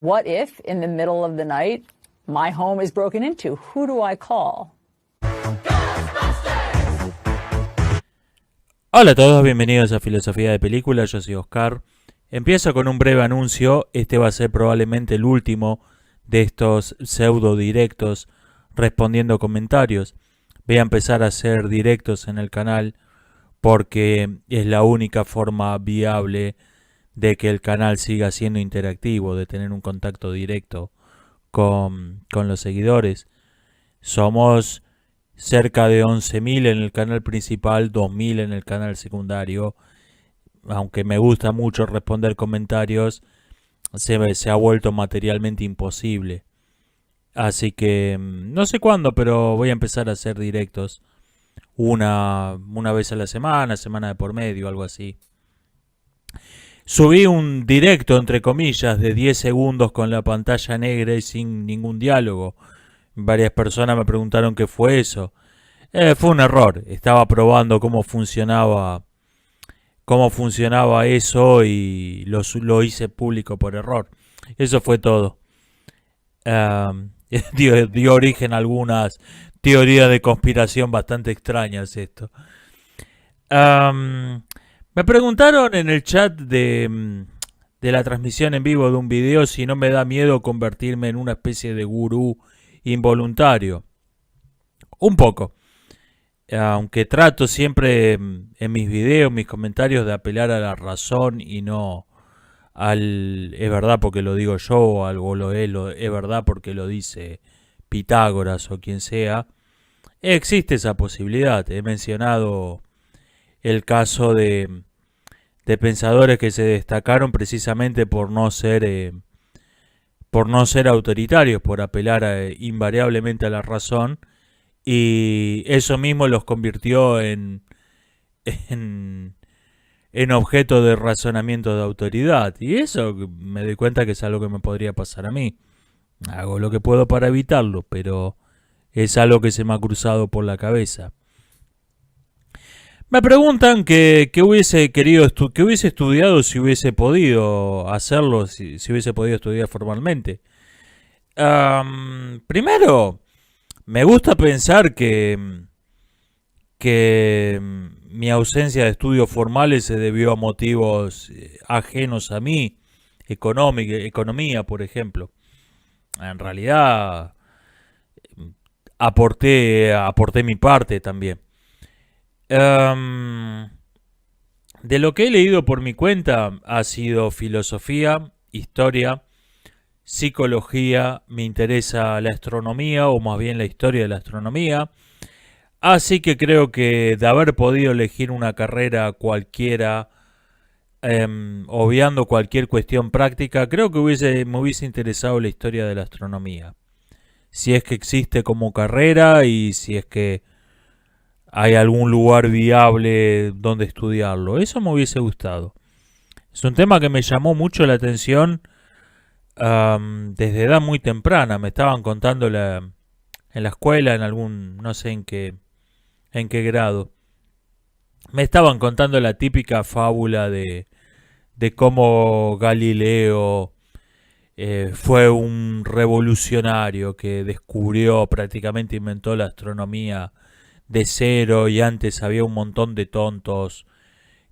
What if, in the middle of the night, my home is broken into? Who do I call? Hola a todos, bienvenidos a Filosofía de Película, yo soy Oscar. Empiezo con un breve anuncio, este va a ser probablemente el último de estos pseudo directos respondiendo comentarios. Voy a empezar a hacer directos en el canal porque es la única forma viable de que el canal siga siendo interactivo, de tener un contacto directo con los seguidores. Somos cerca de 11.000 en el canal principal, 2.000 en el canal secundario. Aunque me gusta mucho responder comentarios, se ha vuelto materialmente imposible. Así que no sé cuándo, pero voy a empezar a hacer directos una vez a la semana de por medio, algo así. Subí un directo, entre comillas, de 10 segundos con la pantalla negra y sin ningún diálogo. Varias personas me preguntaron qué fue eso. Fue un error. Estaba probando cómo funcionaba eso y lo hice público por error. Eso fue todo. Dio origen a algunas teorías de conspiración bastante extrañas esto. Me preguntaron en el chat de la transmisión en vivo de un video si no me da miedo convertirme en una especie de gurú involuntario. Un poco. Aunque trato siempre en mis videos, mis comentarios, de apelar a la razón y no al es verdad porque lo digo yo o algo es verdad porque lo dice Pitágoras o quien sea. Existe esa posibilidad. He mencionado el caso de pensadores que se destacaron precisamente por no ser autoritarios, por apelar invariablemente a la razón, y eso mismo los convirtió en objeto de razonamiento de autoridad, y eso me doy cuenta que es algo que me podría pasar a mí. Hago lo que puedo para evitarlo, pero es algo que se me ha cruzado por la cabeza. Me preguntan que hubiese querido que hubiese estudiado si hubiese podido hacerlo, si hubiese podido estudiar formalmente. Primero, me gusta pensar que mi ausencia de estudios formales se debió a motivos ajenos a mí, economía, por ejemplo. En realidad, aporté mi parte también. De lo que he leído por mi cuenta ha sido filosofía, historia, psicología, me interesa la astronomía, o más bien la historia de la astronomía. Así que creo que de haber podido elegir una carrera cualquiera, obviando cualquier cuestión práctica, creo que me hubiese interesado la historia de la astronomía. Si es que existe como carrera y si es que hay algún lugar viable donde estudiarlo. Eso me hubiese gustado. Es un tema que me llamó mucho la atención desde edad muy temprana. Me estaban contando en la escuela, en algún, no sé en qué grado. Me estaban contando la típica fábula de cómo Galileo fue un revolucionario que descubrió, prácticamente inventó la astronomía de cero, y antes había un montón de tontos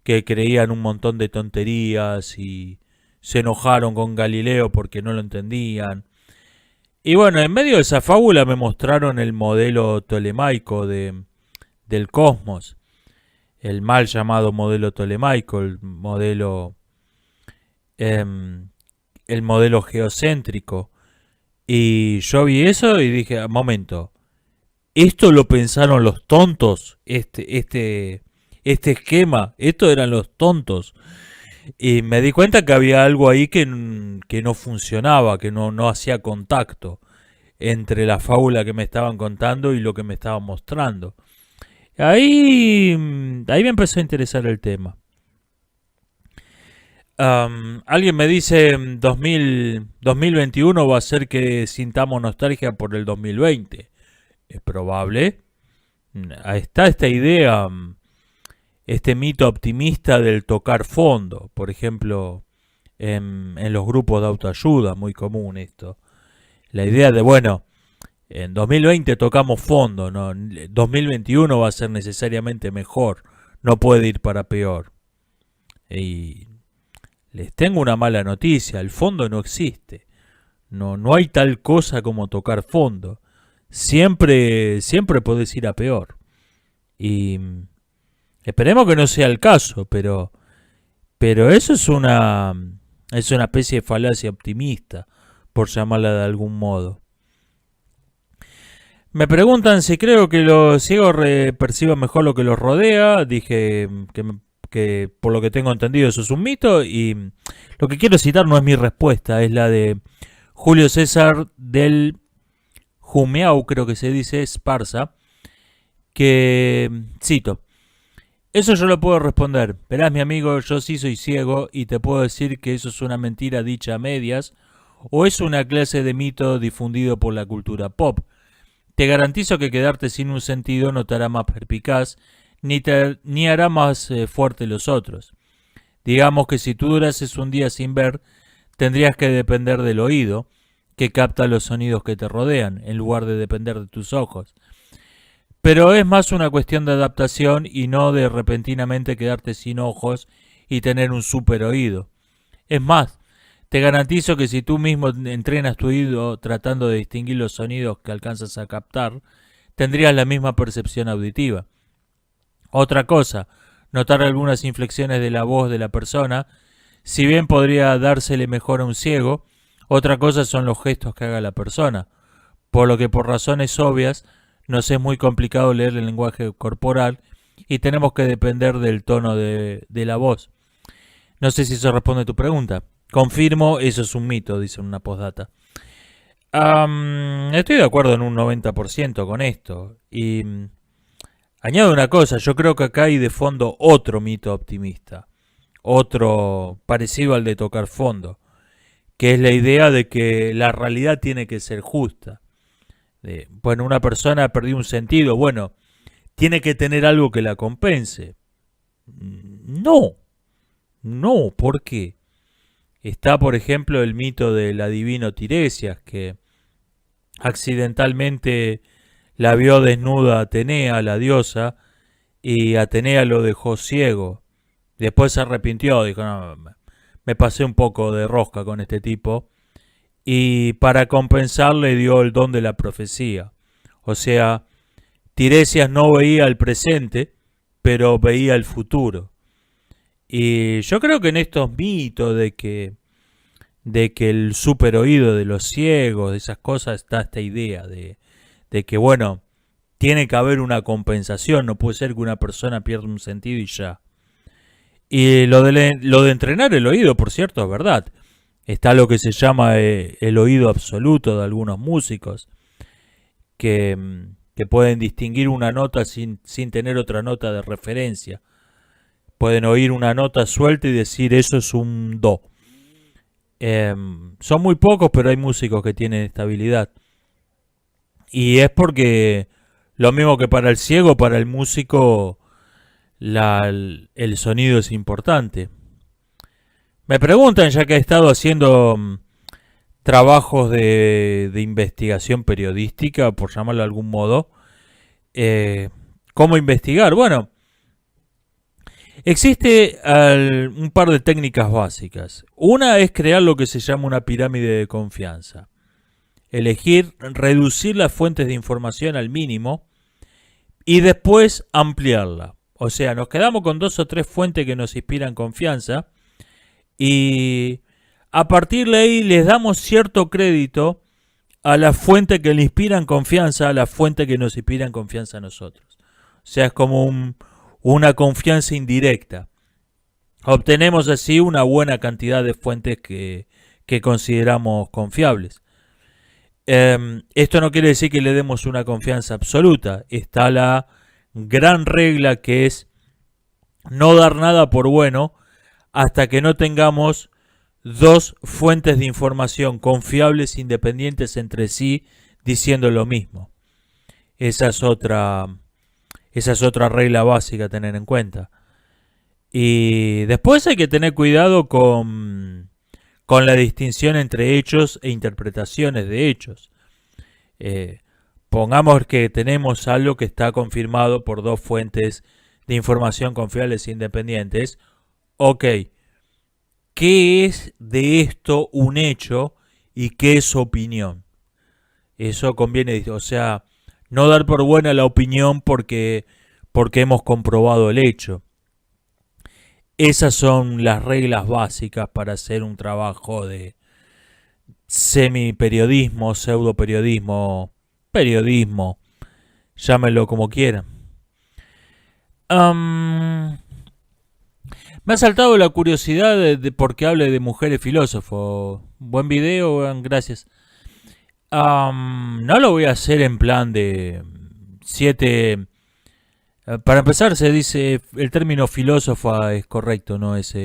que creían un montón de tonterías y se enojaron con Galileo porque no lo entendían. Y bueno, en medio de esa fábula me mostraron el modelo tolemaico del cosmos, el mal llamado modelo tolemaico, el modelo geocéntrico. Y yo vi eso y dije, momento, ¿esto lo pensaron los tontos? Este esquema, estos eran los tontos. Y me di cuenta que había algo ahí que no funcionaba, que no hacía contacto entre la fábula que me estaban contando y lo que me estaban mostrando. Ahí me empezó a interesar el tema. Alguien me dice 2021 va a ser que sintamos nostalgia por el 2020. Es probable. Ahí está esta idea, este mito optimista del tocar fondo. Por ejemplo, en los grupos de autoayuda, muy común esto. La idea de, bueno, en 2020 tocamos fondo, ¿no? 2021 va a ser necesariamente mejor, no puede ir para peor. Y les tengo una mala noticia, el fondo no existe. No hay tal cosa como tocar fondo. Siempre podés ir a peor. Y esperemos que no sea el caso, pero eso es una especie de falacia optimista, por llamarla de algún modo. Me preguntan si creo que los ciegos perciban mejor lo que los rodea. Dije que por lo que tengo entendido eso es un mito, y lo que quiero citar no es mi respuesta, es la de Julio César del Jumeau, creo que se dice, Esparza, que cito: eso yo lo puedo responder. Verás, mi amigo, yo sí soy ciego y te puedo decir que eso es una mentira dicha a medias o es una clase de mito difundido por la cultura pop. Te garantizo que quedarte sin un sentido no te hará más perspicaz ni hará más fuerte los otros. Digamos que si tú durases un día sin ver, tendrías que depender del oído, que capta los sonidos que te rodean, en lugar de depender de tus ojos. Pero es más una cuestión de adaptación y no de repentinamente quedarte sin ojos y tener un super oído. Es más, te garantizo que si tú mismo entrenas tu oído tratando de distinguir los sonidos que alcanzas a captar, tendrías la misma percepción auditiva. Otra cosa, notar algunas inflexiones de la voz de la persona, si bien podría dársele mejor a un ciego, otra cosa son los gestos que haga la persona, por lo que por razones obvias nos es muy complicado leer el lenguaje corporal y tenemos que depender del tono de la voz. No sé si eso responde a tu pregunta. Confirmo, eso es un mito, dice en una postdata. Estoy de acuerdo en un 90% con esto. Y añado una cosa, yo creo que acá hay de fondo otro mito optimista. Otro parecido al de tocar fondo. Que es la idea de que la realidad tiene que ser justa. Bueno, una persona perdió un sentido, bueno, tiene que tener algo que la compense. No, ¿por qué? Está, por ejemplo, el mito del adivino Tiresias, que accidentalmente la vio desnuda a Atenea, la diosa, y Atenea lo dejó ciego. Después se arrepintió, dijo, no, me pasé un poco de rosca con este tipo, y para compensar le dio el don de la profecía. O sea, Tiresias no veía el presente, pero veía el futuro. Y yo creo que en estos mitos de que el super oído de los ciegos, de esas cosas, está esta idea de que, bueno, tiene que haber una compensación, no puede ser que una persona pierda un sentido y ya. Y lo de entrenar el oído, por cierto, es verdad. Está lo que se llama el oído absoluto de algunos músicos, que pueden distinguir una nota sin tener otra nota de referencia. Pueden oír una nota suelta y decir eso es un do. Son muy pocos, pero hay músicos que tienen esta habilidad. Y es porque lo mismo que para el ciego, para el músico el sonido es importante. Me preguntan, ya que he estado haciendo trabajos de investigación periodística, por llamarlo de algún modo, ¿cómo investigar? Bueno, existe un par de técnicas básicas. Una es crear lo que se llama una pirámide de confianza. Elegir, reducir las fuentes de información al mínimo y después ampliarla. O sea, nos quedamos con 2 o 3 fuentes que nos inspiran confianza y a partir de ahí les damos cierto crédito a la fuente que le inspiran confianza, a la fuente que nos inspiran confianza a nosotros. O sea, es como una confianza indirecta. Obtenemos así una buena cantidad de fuentes que consideramos confiables. Esto no quiere decir que le demos una confianza absoluta. Está la gran regla que es no dar nada por bueno hasta que no tengamos 2 fuentes de información confiables independientes entre sí diciendo lo mismo. Esa es otra regla básica a tener en cuenta. Y después hay que tener cuidado con con la distinción entre hechos e interpretaciones de hechos. Pongamos que tenemos algo que está confirmado por dos fuentes de información confiables e independientes. Ok, ¿qué es de esto un hecho y qué es opinión? Eso conviene, o sea, no dar por buena la opinión porque hemos comprobado el hecho. Esas son las reglas básicas para hacer un trabajo de semiperiodismo, pseudoperiodismo, periodismo, llámenlo como quieran. Me ha saltado la curiosidad de por qué hable de mujeres filósofos. Buen video, gracias. No lo voy a hacer en plan de 7. Para empezar, se dice el término filósofa es correcto, no es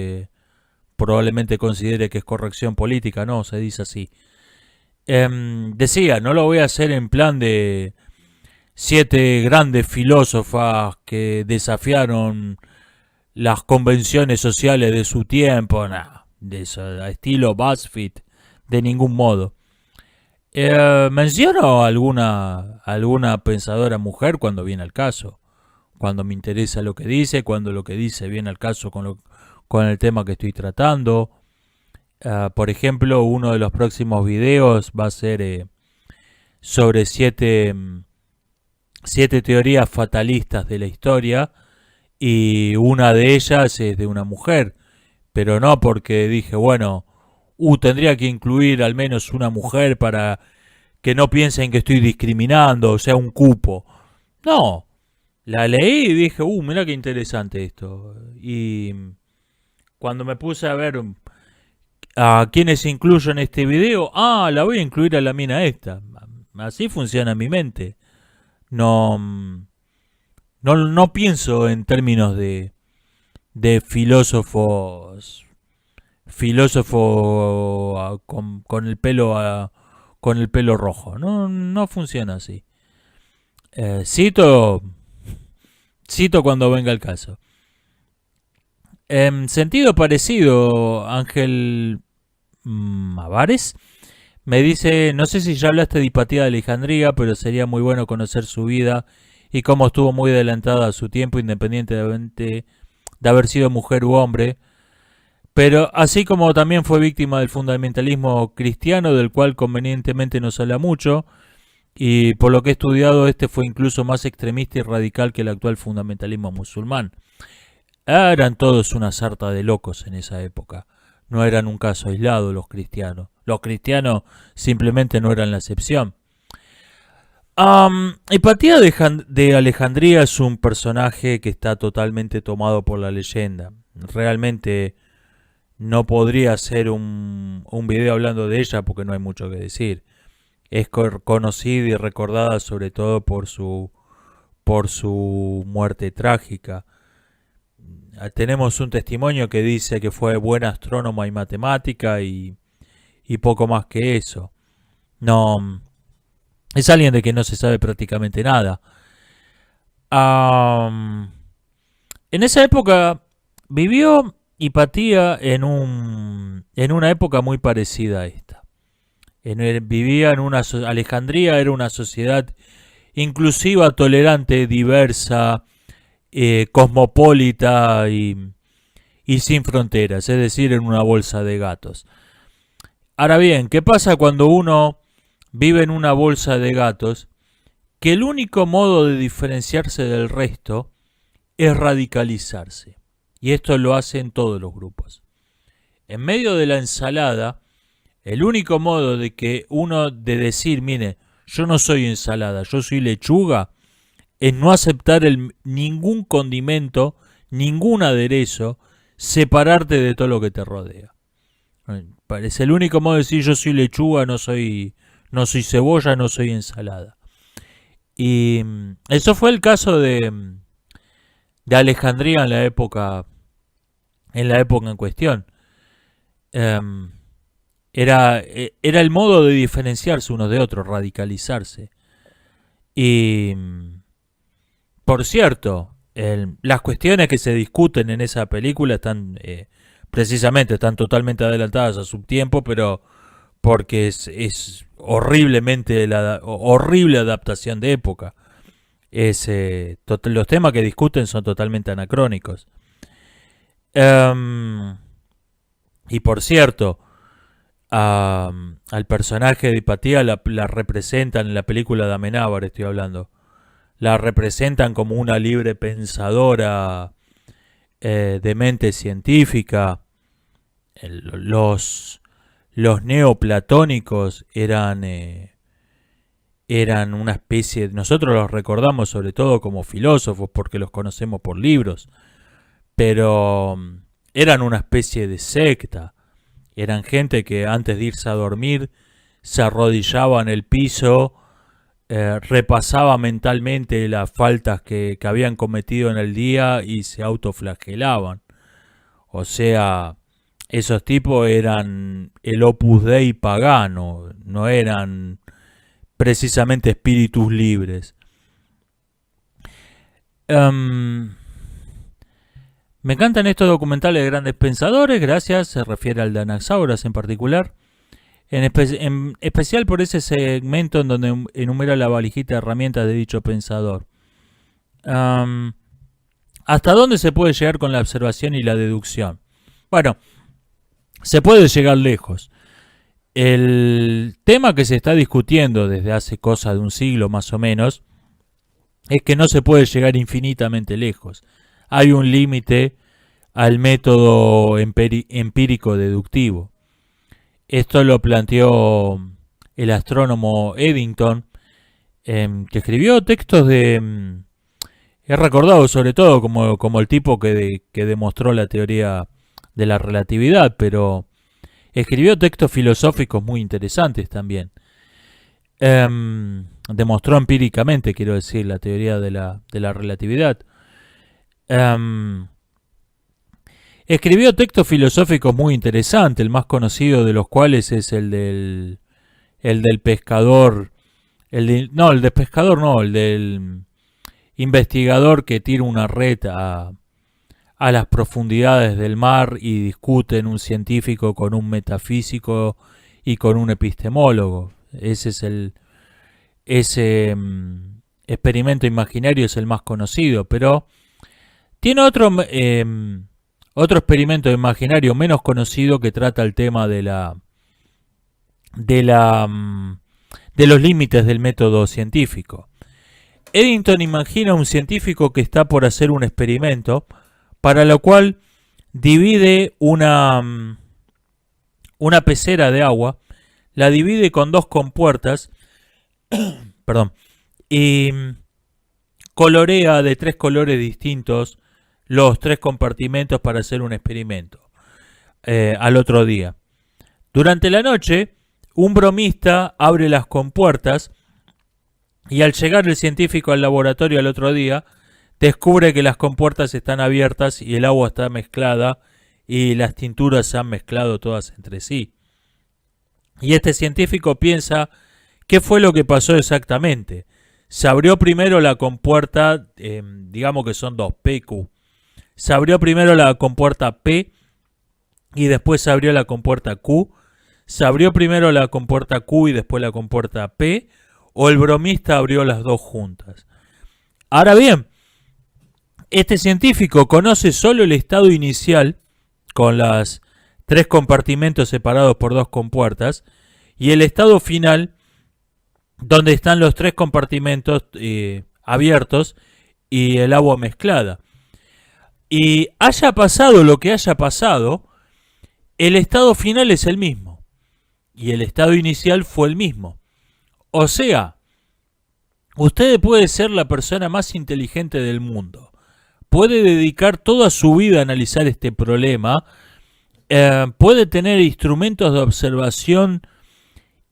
probablemente considere que es corrección política, no, se dice así. Decía, no lo voy a hacer en plan de 7 grandes filósofas que desafiaron las convenciones sociales de su tiempo, de eso, estilo BuzzFeed, de ningún modo. Menciono alguna pensadora mujer cuando viene al caso, cuando me interesa lo que dice, cuando lo que dice viene al caso con el tema que estoy tratando. Por ejemplo, uno de los próximos videos va a ser sobre 7 teorías fatalistas de la historia, y una de ellas es de una mujer, pero no porque dije, bueno, tendría que incluir al menos una mujer para que no piensen que estoy discriminando, o sea, un cupo. No, la leí y dije, mira qué interesante esto. Y cuando me puse a ver a quienes incluyo en este video, la voy a incluir a la mina esta. Así funciona mi mente. No pienso en términos de filósofos con el pelo rojo. No funciona así. Cito cuando venga el caso. En sentido parecido, Ángel Mavares me dice, no sé si ya hablaste de Hipatía de Alejandría, pero sería muy bueno conocer su vida y cómo estuvo muy adelantada a su tiempo, independientemente de haber sido mujer u hombre, pero así como también fue víctima del fundamentalismo cristiano, del cual convenientemente no se habla mucho, y por lo que he estudiado, este fue incluso más extremista y radical que el actual fundamentalismo musulmán. Eran todos una sarta de locos en esa época. No eran un caso aislado los cristianos. Los cristianos simplemente no eran la excepción. Hipatía de Alejandría es un personaje que está totalmente tomado por la leyenda. Realmente no podría hacer un video hablando de ella porque no hay mucho que decir. Es conocida y recordada sobre todo por su muerte trágica. Tenemos un testimonio que dice que fue buena astrónoma y matemática y poco más que eso. No, es alguien de que no se sabe prácticamente nada. En esa época vivió Hipatía en una época muy parecida a esta. Vivía en Alejandría era una sociedad inclusiva, tolerante, diversa, cosmopolita y sin fronteras, es decir, en una bolsa de gatos. Ahora bien, ¿qué pasa cuando uno vive en una bolsa de gatos? Que el único modo de diferenciarse del resto es radicalizarse. Y esto lo hacen todos los grupos. En medio de la ensalada, el único modo de decir, mire, yo no soy ensalada, yo soy lechuga, es no aceptar ningún condimento, ningún aderezo, separarte de todo lo que te rodea. Parece el único modo de decir yo soy lechuga, no soy cebolla, no soy ensalada. Y eso fue el caso de Alejandría en la época en cuestión. Era el modo de diferenciarse unos de otros, radicalizarse. Y por cierto, las cuestiones que se discuten en esa película están precisamente están totalmente adelantadas a su tiempo, pero porque es horriblemente horrible adaptación de época. Los temas que discuten son totalmente anacrónicos. Y por cierto, al personaje de Hipatia la representan en la película de Amenábar, estoy hablando. La representan como una libre pensadora de mente científica. Los neoplatónicos eran una especie, nosotros los recordamos sobre todo como filósofos porque los conocemos por libros, pero eran una especie de secta. Eran gente que antes de irse a dormir se arrodillaba en el piso, repasaba mentalmente las faltas que habían cometido en el día y se autoflagelaban. O sea, esos tipos eran el Opus Dei pagano, no eran precisamente espíritus libres. Me encantan estos documentales de grandes pensadores, gracias, se refiere al de Anaxágoras en particular, en especial por ese segmento en donde enumera la valijita de herramientas de dicho pensador. ¿Hasta dónde se puede llegar con la observación y la deducción? Bueno, se puede llegar lejos. El tema que se está discutiendo desde hace cosa de un siglo más o menos es que no se puede llegar infinitamente lejos. Hay un límite al método empírico deductivo. Esto lo planteó el astrónomo Eddington, que escribió textos de... Es recordado sobre todo como el tipo que demostró la teoría de la relatividad, pero escribió textos filosóficos muy interesantes también. Demostró empíricamente, quiero decir, la teoría de la relatividad. Escribió textos filosóficos muy interesantes, el más conocido de los cuales es el del pescador, el del investigador que tira una red a las profundidades del mar y discute en un científico con un metafísico y con un epistemólogo. Ese experimento imaginario es el más conocido, pero tiene otro experimento imaginario menos conocido que trata el tema de los límites del método científico. Eddington imagina un científico que está por hacer un experimento para lo cual divide una pecera de agua, la divide con dos compuertas, perdón, y colorea de 3 colores distintos los 3 compartimentos para hacer un experimento al otro día. Durante la noche, un bromista abre las compuertas y al llegar el científico al laboratorio al otro día, descubre que las compuertas están abiertas y el agua está mezclada y las tinturas se han mezclado todas entre sí. Y este científico piensa, ¿qué fue lo que pasó exactamente? Se abrió primero la compuerta, digamos que son 2, P y Q. Se abrió primero la compuerta P y después se abrió la compuerta Q. Se abrió primero la compuerta Q y después la compuerta P, o el bromista abrió las dos juntas. Ahora bien, este científico conoce solo el estado inicial, con los 3 compartimentos separados por 2 compuertas, y el estado final, donde están los 3 compartimentos abiertos y el agua mezclada. Y haya pasado lo que haya pasado, el estado final es el mismo. Y el estado inicial fue el mismo. O sea, usted puede ser la persona más inteligente del mundo. Puede dedicar toda su vida a analizar este problema. Puede tener instrumentos de observación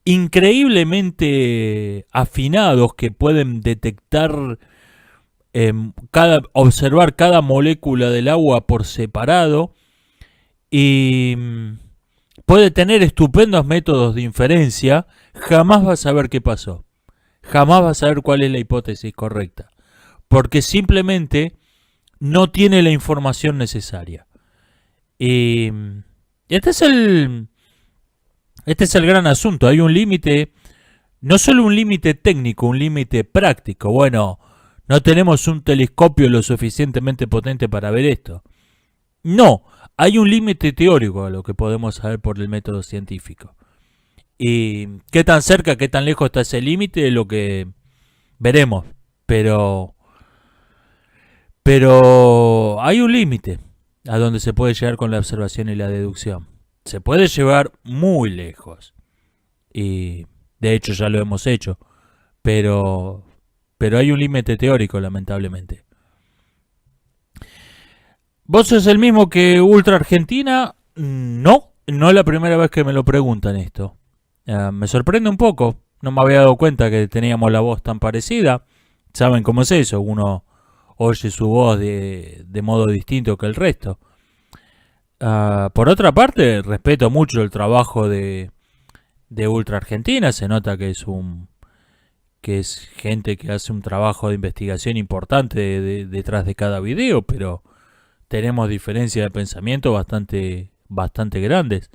increíblemente afinados que pueden detectar, observar cada molécula del agua por separado, y puede tener estupendos métodos de inferencia. Jamás va a saber qué pasó, jamás va a saber cuál es la hipótesis correcta, porque simplemente no tiene la información necesaria. Y este es el, este es el gran asunto. Hay un límite, no solo un límite técnico, un límite práctico. Bueno, no tenemos un telescopio lo suficientemente potente para ver esto. No, hay un límite teórico a lo que podemos saber por el método científico. Y qué tan cerca, qué tan lejos está ese límite es lo que veremos. Pero, pero hay un límite a donde se puede llegar con la observación y la deducción. Se puede llevar muy lejos. Y de hecho ya lo hemos hecho. Pero, pero hay un límite teórico, lamentablemente. ¿Vos sos el mismo que Ultra Argentina? No, no es la primera vez que me lo preguntan esto. Me sorprende un poco. No me había dado cuenta que teníamos la voz tan parecida. ¿Saben cómo es eso? Uno oye su voz de modo distinto que el resto. Por otra parte, respeto mucho el trabajo de Ultra Argentina. Se nota que es gente que hace un trabajo de investigación importante detrás de cada video, pero tenemos diferencias de pensamiento bastante grandes.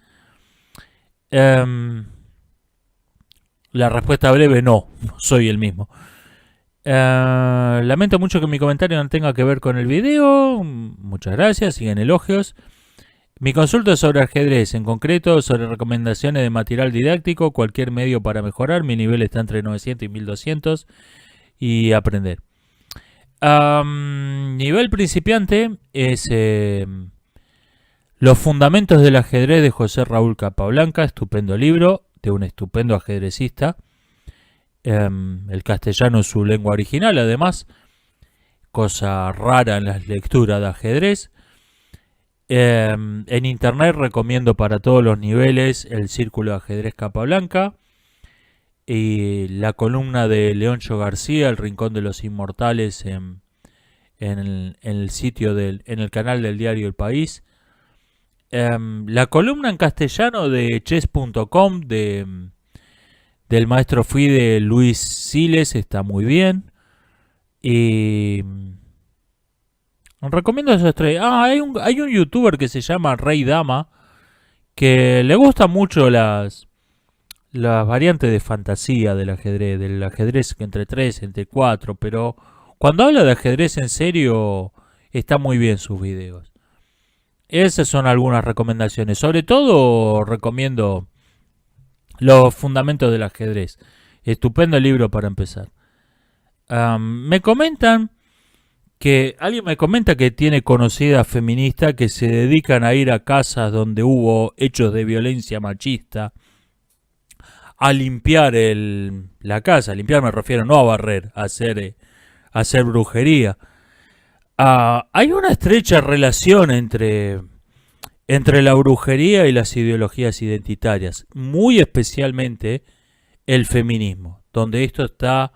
La respuesta breve, no soy el mismo. Lamento mucho que mi comentario no tenga que ver con el video. Muchas gracias, siguen elogios. Mi consulta es sobre ajedrez, en concreto sobre recomendaciones de material didáctico, cualquier medio para mejorar. Mi nivel está entre 900 y 1200 y aprender. Nivel principiante es Los fundamentos del ajedrez de José Raúl Capablanca, estupendo libro de un estupendo ajedrecista. El castellano es su lengua original, además, cosa rara en las lecturas de ajedrez. En internet recomiendo para todos los niveles el Círculo de Ajedrez Capablanca y la columna de Leoncho García, El Rincón de los Inmortales, en el sitio en el canal del diario El País. La columna en castellano de chess.com del maestro FIDE Luis Siles está muy bien. Y recomiendo esos tres. Hay un youtuber que se llama Rey Dama que le gustan mucho las variantes de fantasía del ajedrez entre 3, entre 4, pero cuando habla de ajedrez en serio está muy bien sus videos. Esas son algunas recomendaciones. Sobre todo recomiendo Los fundamentos del ajedrez. Estupendo libro para empezar. Me comentan alguien me comenta que tiene conocidas feministas que se dedican a ir a casas donde hubo hechos de violencia machista a limpiar la casa. A limpiar me refiero no a barrer, a hacer brujería. Hay una estrecha relación entre la brujería y las ideologías identitarias, muy especialmente el feminismo, donde esto está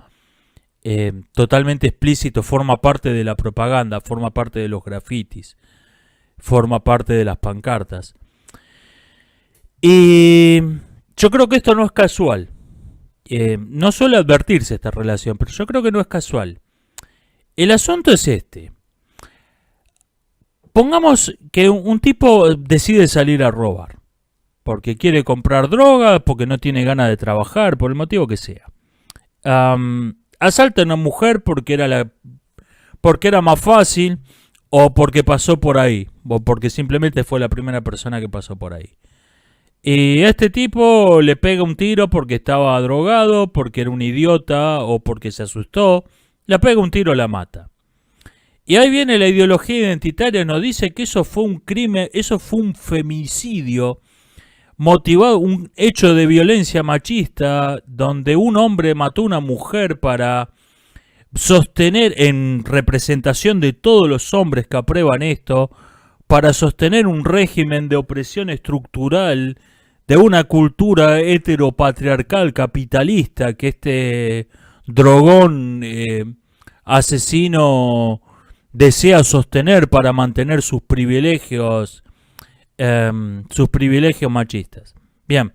totalmente explícito, forma parte de la propaganda, forma parte de los grafitis, forma parte de las pancartas. Y yo creo que esto no es casual. No suele advertirse esta relación, pero yo creo que no es casual. El asunto es este. Pongamos que un tipo decide salir a robar, porque quiere comprar droga, porque no tiene ganas de trabajar, por el motivo que sea. Asalta a una mujer porque era más fácil, o porque pasó por ahí, o porque simplemente fue la primera persona que pasó por ahí. Y a este tipo le pega un tiro porque estaba drogado, porque era un idiota o porque se asustó. Le pega un tiro, la mata. Y ahí viene la ideología identitaria, nos dice que eso fue un crimen, eso fue un femicidio motivado, un hecho de violencia machista, donde un hombre mató a una mujer para sostener, en representación de todos los hombres que aprueban esto, para sostener un régimen de opresión estructural de una cultura heteropatriarcal capitalista que este drogón asesino desea sostener para mantener sus privilegios machistas. Bien.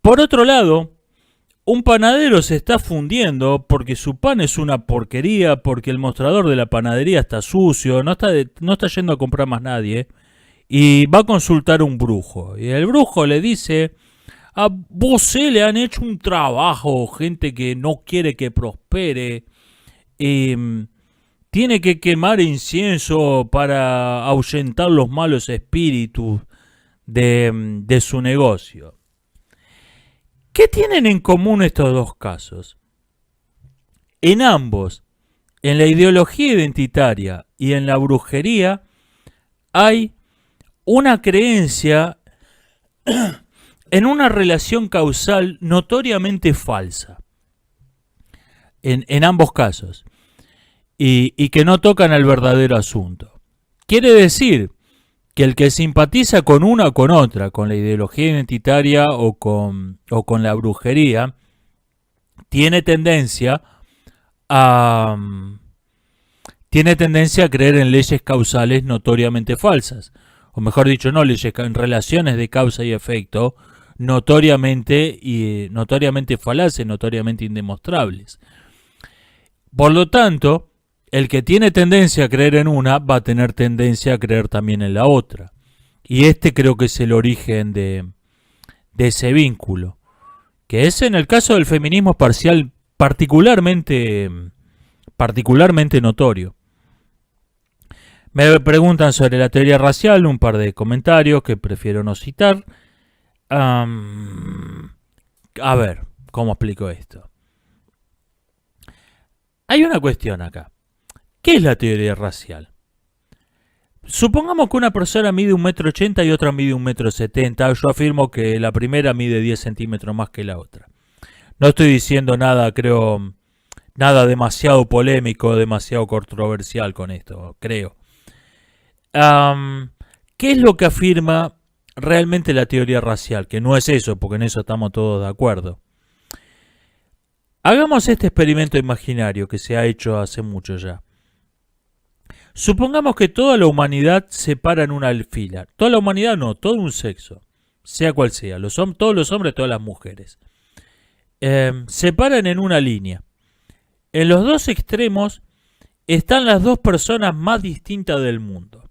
Por otro lado, un panadero se está fundiendo porque su pan es una porquería, porque el mostrador de la panadería está sucio, no está yendo a comprar más nadie, y va a consultar a un brujo. Y el brujo le dice: a vos le han hecho un trabajo, gente que no quiere que prospere, tiene que quemar incienso para ahuyentar los malos espíritus de su negocio. ¿Qué tienen en común estos dos casos? En ambos, en la ideología identitaria y en la brujería, hay una creencia en una relación causal notoriamente falsa. En ambos casos. Y que no tocan al verdadero asunto. Quiere decir que el que simpatiza con una o con otra, con la ideología identitaria o con la brujería, tiene tendencia a creer en leyes causales notoriamente falsas. O mejor dicho, no leyes, en relaciones de causa y efecto notoriamente falaces, notoriamente indemostrables. Por lo tanto, el que tiene tendencia a creer en una va a tener tendencia a creer también en la otra. Y este creo que es el origen de ese vínculo, que es en el caso del feminismo parcial particularmente notorio. Me preguntan sobre la teoría racial, un par de comentarios que prefiero no citar. A ver, ¿cómo explico esto? Hay una cuestión acá. ¿Qué es la teoría racial? Supongamos que una persona mide 1,80 m y otra mide 1,70 m. Yo afirmo que la primera mide 10 centímetros más que la otra. No estoy diciendo nada, creo, nada demasiado polémico, demasiado controversial con esto, creo. ¿Qué es lo que afirma realmente la teoría racial? Que no es eso, porque en eso estamos todos de acuerdo. Hagamos este experimento imaginario que se ha hecho hace mucho ya. Supongamos que toda la humanidad se para en una fila. Toda la humanidad no, todo un sexo, sea cual sea, todos los hombres, todas las mujeres. Se paran en una línea. En los dos extremos están las dos personas más distintas del mundo.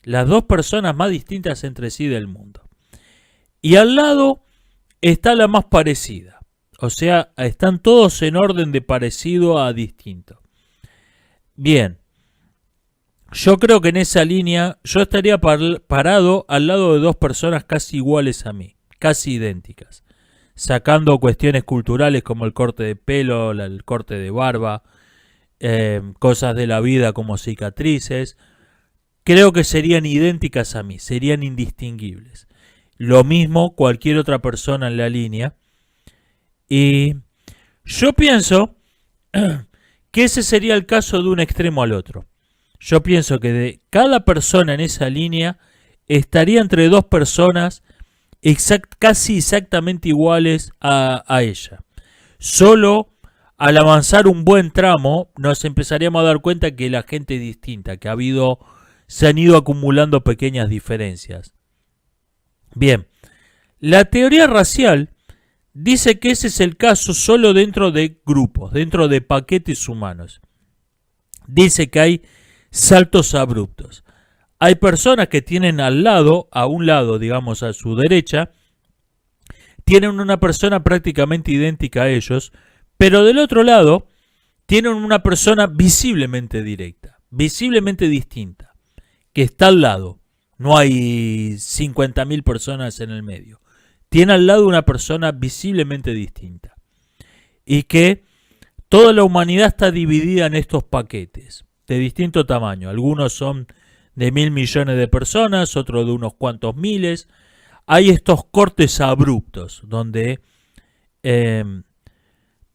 Las dos personas más distintas entre sí del mundo. Y al lado está la más parecida. O sea, están todos en orden de parecido a distinto. Bien. Yo creo que en esa línea yo estaría parado al lado de dos personas casi iguales a mí, casi idénticas, sacando cuestiones culturales como el corte de pelo, el corte de barba, cosas de la vida como cicatrices. Creo que serían idénticas a mí, serían indistinguibles. Lo mismo cualquier otra persona en la línea. Y yo pienso que ese sería el caso de un extremo al otro. Yo pienso que de cada persona en esa línea estaría entre dos personas casi exactamente iguales a ella. Solo al avanzar un buen tramo nos empezaríamos a dar cuenta que la gente es distinta, que se han ido acumulando pequeñas diferencias. Bien, la teoría racial dice que ese es el caso solo dentro de grupos, dentro de paquetes humanos. Dice que hay saltos abruptos. Hay personas que tienen a un lado, digamos a su derecha, tienen una persona prácticamente idéntica a ellos, pero del otro lado tienen una persona visiblemente directa, visiblemente distinta, que está al lado. No hay 50.000 personas en el medio. Tiene al lado una persona visiblemente distinta. Y que toda la humanidad está dividida en estos paquetes de distinto tamaño. Algunos son de 1.000 millones de personas, otros de unos cuantos miles. Hay estos cortes abruptos donde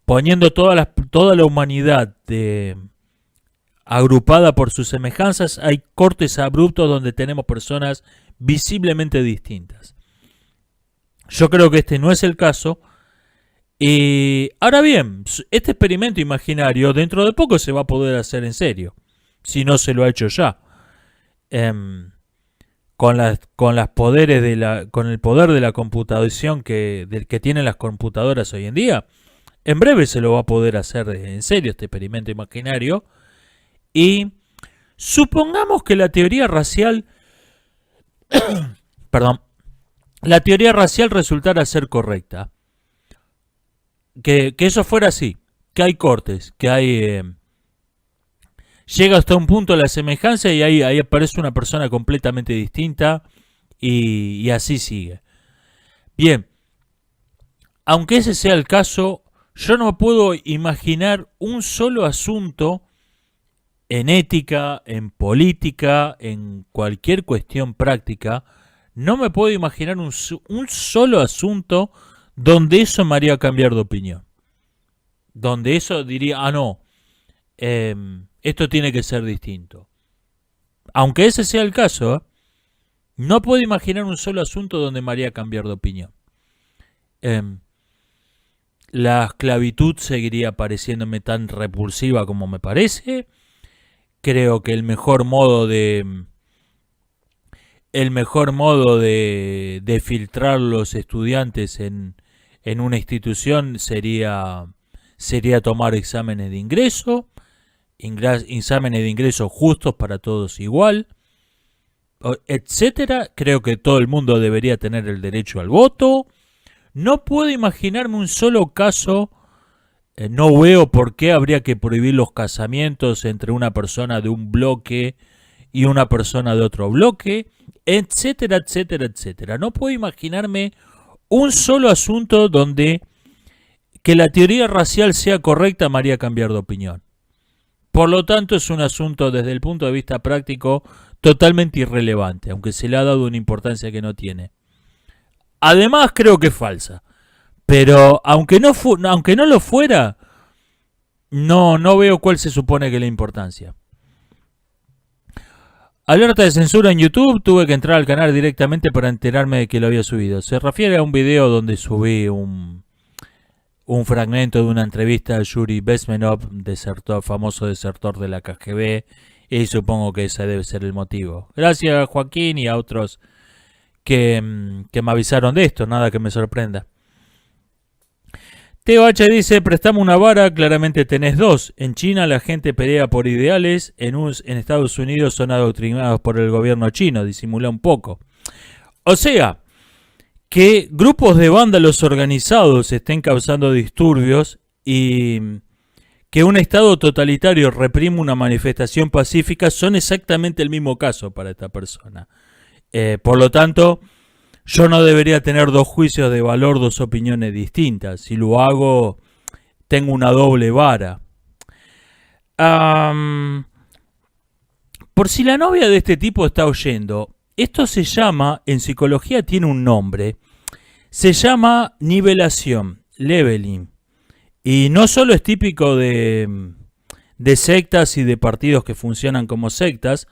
poniendo toda la humanidad agrupada por sus semejanzas, hay cortes abruptos donde tenemos personas visiblemente distintas. Yo creo que este no es el caso. Y ahora bien, este experimento imaginario dentro de poco se va a poder hacer en serio, si no se lo ha hecho ya. con el poder de la computación del que tienen las computadoras hoy en día, en breve se lo va a poder hacer en serio este experimento imaginario. Y supongamos que la teoría racial, perdón, la teoría racial resultara ser correcta. Que eso fuera así, que hay cortes, que hay... llega hasta un punto la semejanza y ahí aparece una persona completamente distinta y así sigue. Bien, aunque ese sea el caso, yo no puedo imaginar un solo asunto en ética, en política, en cualquier cuestión práctica, no me puedo imaginar un solo asunto donde eso me haría cambiar de opinión. Donde eso diría, no, esto tiene que ser distinto. Aunque ese sea el caso, no puedo imaginar un solo asunto donde me haría cambiar de opinión. La esclavitud seguiría pareciéndome tan repulsiva como me parece. Creo que el mejor modo de filtrar los estudiantes en una institución sería tomar exámenes de ingreso, exámenes de ingreso justos para todos igual, etcétera. Creo que todo el mundo debería tener el derecho al voto. No puedo imaginarme un solo caso. No veo por qué habría que prohibir los casamientos entre una persona de un bloque y una persona de otro bloque, etcétera, etcétera, etcétera. No puedo imaginarme un solo asunto donde que la teoría racial sea correcta me haría cambiar de opinión. Por lo tanto, es un asunto desde el punto de vista práctico totalmente irrelevante, aunque se le ha dado una importancia que no tiene. Además, creo que es falsa. Pero aunque no lo fuera, no veo cuál se supone que es la importancia. Alerta de censura en YouTube, tuve que entrar al canal directamente para enterarme de que lo había subido. Se refiere a un video donde subí un fragmento de una entrevista a Yuri Bezmenov, famoso desertor de la KGB, y supongo que ese debe ser el motivo. Gracias a Joaquín y a otros que me avisaron de esto, nada que me sorprenda. Teo H dice, prestame una vara, claramente tenés dos. En China la gente pelea por ideales, en Estados Unidos son adoctrinados por el gobierno chino, disimula un poco. O sea, que grupos de vándalos organizados estén causando disturbios y que un estado totalitario reprime una manifestación pacífica son exactamente el mismo caso para esta persona. Por lo tanto, yo no debería tener dos juicios de valor, dos opiniones distintas. Si lo hago, tengo una doble vara. Por si la novia de este tipo está oyendo, esto se llama, en psicología tiene un nombre, se llama nivelación, leveling. Y no solo es típico de sectas y de partidos que funcionan como sectas,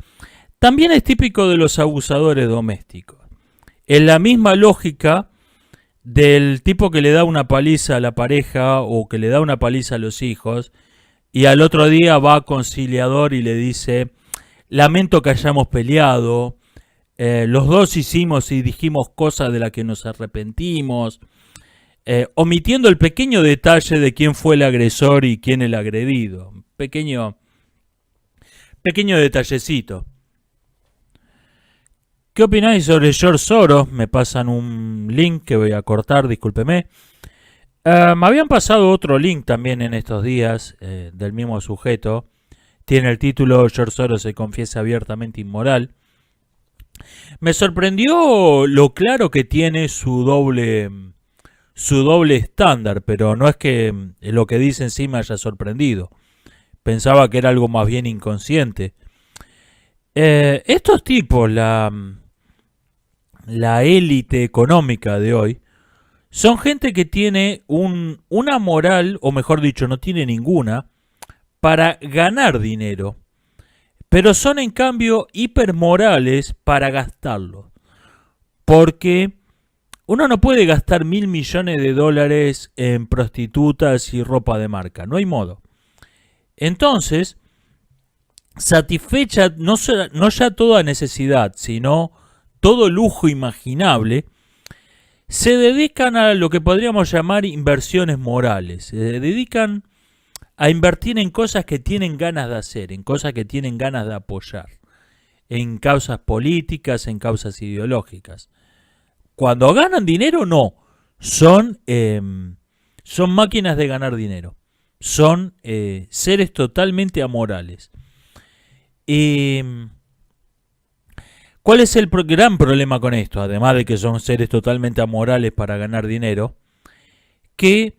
también es típico de los abusadores domésticos. En la misma lógica del tipo que le da una paliza a la pareja o que le da una paliza a los hijos y al otro día va a conciliador y le dice, lamento que hayamos peleado, los dos hicimos y dijimos cosas de las que nos arrepentimos, omitiendo el pequeño detalle de quién fue el agresor y quién el agredido. Pequeño detallecito. ¿Qué opináis sobre George Soros? Me pasan un link que voy a cortar, discúlpeme. Me habían pasado otro link también en estos días, del mismo sujeto. Tiene el título George Soros se confiesa abiertamente inmoral. Me sorprendió lo claro que tiene su doble estándar, pero no es que lo que dice en sí me haya sorprendido. Pensaba que era algo más bien inconsciente. Estos tipos, la élite económica de hoy, son gente que tiene una moral, o mejor dicho, no tiene ninguna, para ganar dinero. Pero son en cambio hipermorales para gastarlo. Porque uno no puede gastar $1.000 millones en prostitutas y ropa de marca. No hay modo. Entonces, satisfecha no ya toda necesidad, sino todo lujo imaginable, se dedican a lo que podríamos llamar inversiones morales. Se dedican a invertir en cosas que tienen ganas de hacer, en cosas que tienen ganas de apoyar, en causas políticas, en causas ideológicas. Cuando ganan dinero, no. Son máquinas de ganar dinero. Son seres totalmente amorales. Y ¿cuál es el gran problema con esto? Además de que son seres totalmente amorales para ganar dinero, que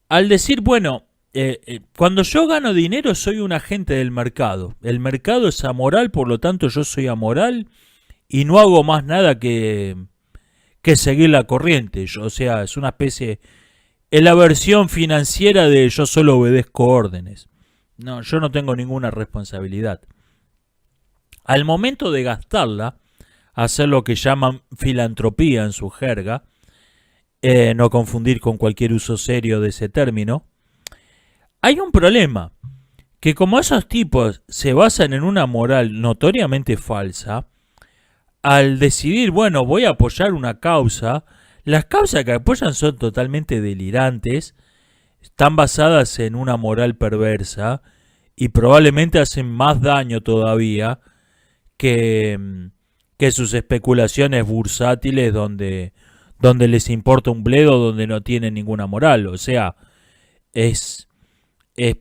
al decir, bueno, cuando yo gano dinero soy un agente del mercado. El mercado es amoral, por lo tanto yo soy amoral y no hago más nada que seguir la corriente. O sea, es una especie, es la versión financiera de yo solo obedezco órdenes. No, yo no tengo ninguna responsabilidad. Al momento de gastarla, hacer lo que llaman filantropía en su jerga, no confundir con cualquier uso serio de ese término, hay un problema, que como esos tipos se basan en una moral notoriamente falsa, al decidir, bueno, voy a apoyar una causa, las causas que apoyan son totalmente delirantes, están basadas en una moral perversa y probablemente hacen más daño todavía que sus especulaciones bursátiles donde les importa un bledo, donde no tienen ninguna moral. O sea, es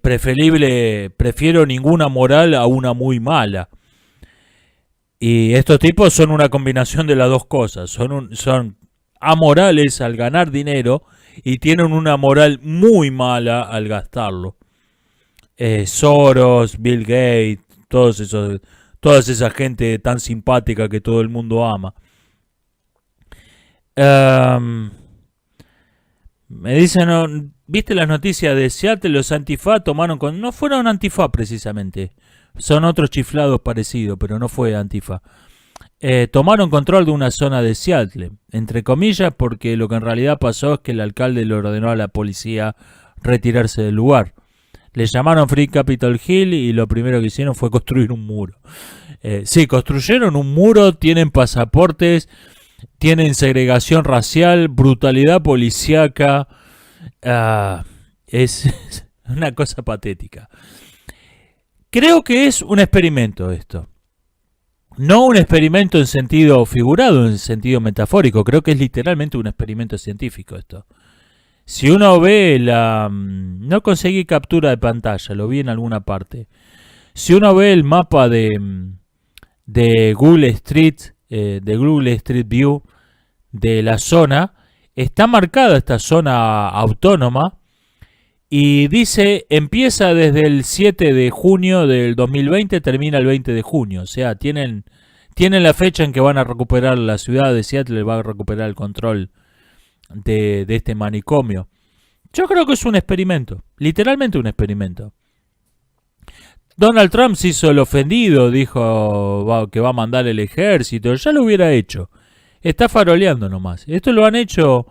preferible, prefiero ninguna moral a una muy mala. Y estos tipos son una combinación de las dos cosas. Son amorales al ganar dinero y tienen una moral muy mala al gastarlo. Soros, Bill Gates, toda esa gente tan simpática que todo el mundo ama. Me dicen, no, ¿viste las noticias de Seattle? Los Antifa tomaron no fueron Antifa precisamente. Son otros chiflados parecidos, pero no fue Antifa. Tomaron control de una zona de Seattle, entre comillas, porque lo que en realidad pasó es que el alcalde le ordenó a la policía retirarse del lugar. Le llamaron Free Capitol Hill y lo primero que hicieron fue construir un muro. Sí, construyeron un muro, tienen pasaportes, tienen segregación racial, brutalidad policíaca. Es una cosa patética. Creo que es un experimento esto. No un experimento en sentido figurado, en sentido metafórico. Creo que es literalmente un experimento científico esto. Si uno ve no conseguí captura de pantalla, lo vi en alguna parte. Si uno ve el mapa de Google Street, de Google Street View de la zona, está marcada esta zona autónoma y dice empieza desde el 7 de junio del 2020, termina el 20 de junio. O sea, tienen la fecha en que van a recuperar la ciudad de Seattle, va a recuperar el control de este manicomio. Yo creo que es un experimento, literalmente un experimento. Donald Trump se hizo el ofendido, dijo que va a mandar el ejército, ya lo hubiera hecho. Está faroleando nomás. Esto lo han hecho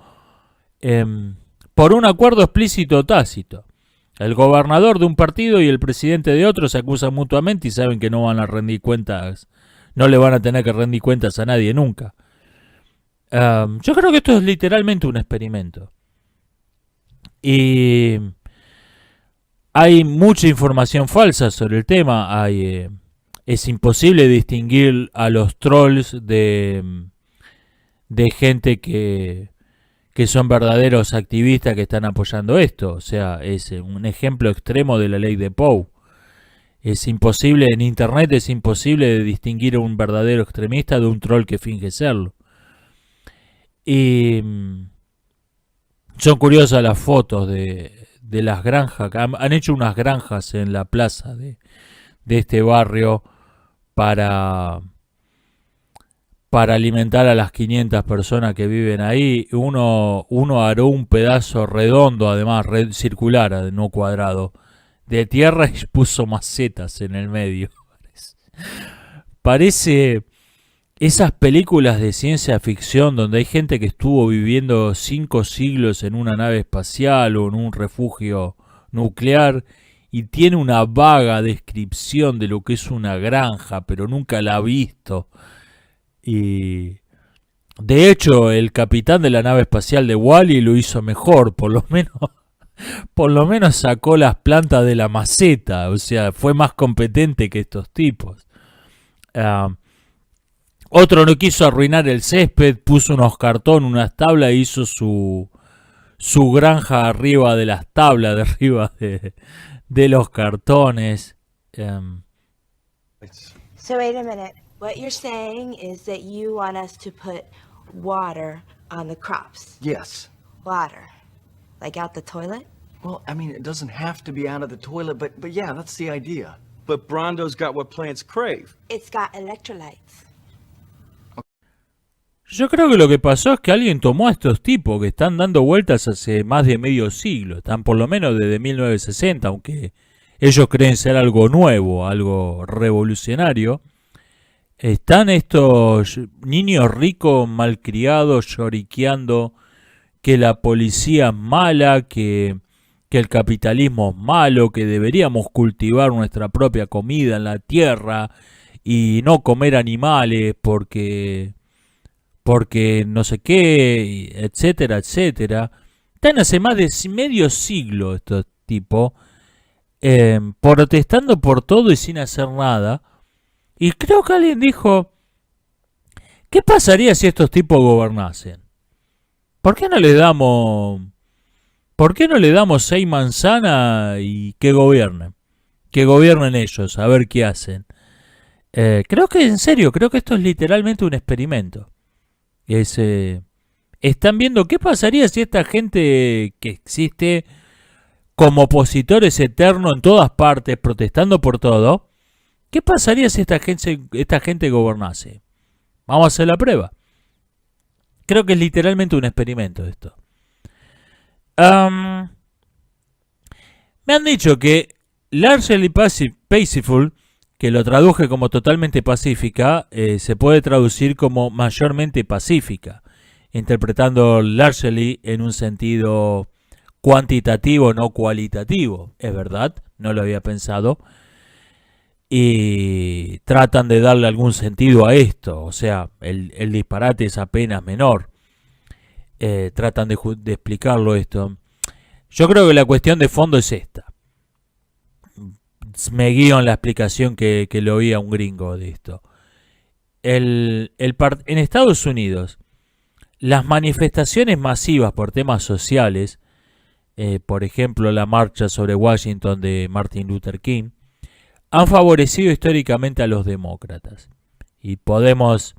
por un acuerdo explícito tácito. El gobernador de un partido y el presidente de otro se acusan mutuamente y saben que no van a rendir cuentas, no le van a tener que rendir cuentas a nadie nunca. Yo creo que esto es literalmente un experimento. Y hay mucha información falsa sobre el tema. Es imposible distinguir a los trolls de gente que son verdaderos activistas que están apoyando esto. O sea, es un ejemplo extremo de la ley de Poe. Es imposible, en internet es imposible de distinguir a un verdadero extremista de un troll que finge serlo. Y son curiosas las fotos de las granjas. Han hecho unas granjas en la plaza de este barrio para alimentar a las 500 personas que viven ahí. Uno aró un pedazo redondo, además circular, no cuadrado, de tierra y puso macetas en el medio. Parece esas películas de ciencia ficción donde hay gente que estuvo viviendo 5 siglos en una nave espacial o en un refugio nuclear y tiene una vaga descripción de lo que es una granja, pero nunca la ha visto. Y de hecho, el capitán de la nave espacial de Wall-E lo hizo mejor, por lo menos sacó las plantas de la maceta, o sea, fue más competente que estos tipos. Ah, Otro no quiso arruinar el césped, puso unos cartones, unas tablas e hizo su granja arriba de las tablas, de arriba de los cartones. Um, So wait a minute. What you're saying is that you want us to put water on the crops. Yes. Water. Like out the toilet? Well, I mean, it doesn't have to be out of the toilet, but yeah, that's the idea. But Brondo's got what plants crave. It's got electrolytes. Yo creo que lo que pasó es que alguien tomó a estos tipos que están dando vueltas hace más de medio siglo, están por lo menos desde 1960, aunque ellos creen ser algo nuevo, algo revolucionario. Están estos niños ricos malcriados lloriqueando que la policía es mala, que el capitalismo es malo, que deberíamos cultivar nuestra propia comida en la tierra y no comer animales porque no sé qué, etcétera, etcétera. Están hace más de medio siglo estos tipos protestando por todo y sin hacer nada. Y creo que alguien dijo, ¿qué pasaría si estos tipos gobernasen? ¿Por qué no le damos 6 manzanas y que gobiernen? Que gobiernen ellos, a ver qué hacen. Creo que en serio, creo que esto es literalmente un experimento. Están viendo qué pasaría si esta gente que existe como opositores eternos en todas partes, protestando por todo, ¿qué pasaría si esta gente gobernase? Vamos a hacer la prueba. Creo que es literalmente un experimento esto. Me han dicho que Largely Paciful, que lo traduje como totalmente pacífica, se puede traducir como mayormente pacífica, interpretando largely en un sentido cuantitativo, no cualitativo. Es verdad, no lo había pensado. Y tratan de darle algún sentido a esto, o sea, el disparate es apenas menor. Tratan de explicarlo esto. Yo creo que la cuestión de fondo es esta. Me guío en la explicación que le oí a un gringo de esto. En Estados Unidos, las manifestaciones masivas por temas sociales, por ejemplo la marcha sobre Washington de Martin Luther King, han favorecido históricamente a los demócratas. Y podemos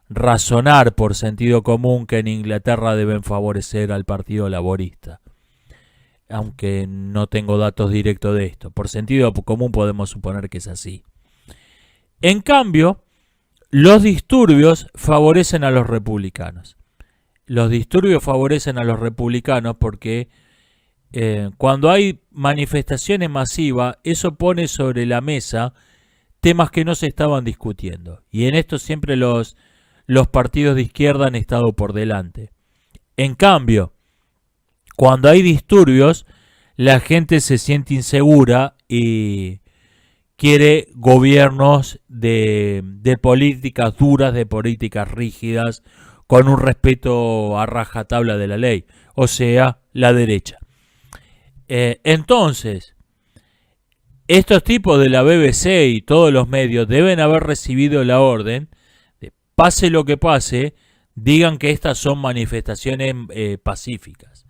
razonar por sentido común que en Inglaterra deben favorecer al Partido Laborista. Aunque no tengo datos directos de esto. Por sentido común podemos suponer que es así. En cambio, los disturbios favorecen a los republicanos. Los disturbios favorecen a los republicanos porque cuando hay manifestaciones masivas, eso pone sobre la mesa temas que no se estaban discutiendo. Y en esto siempre los partidos de izquierda han estado por delante. En cambio, cuando hay disturbios, la gente se siente insegura y quiere gobiernos de políticas duras, de políticas rígidas, con un respeto a rajatabla de la ley, o sea, la derecha. Entonces, estos tipos de la BBC y todos los medios deben haber recibido la orden de, pase lo que pase, digan que estas son manifestaciones pacíficas.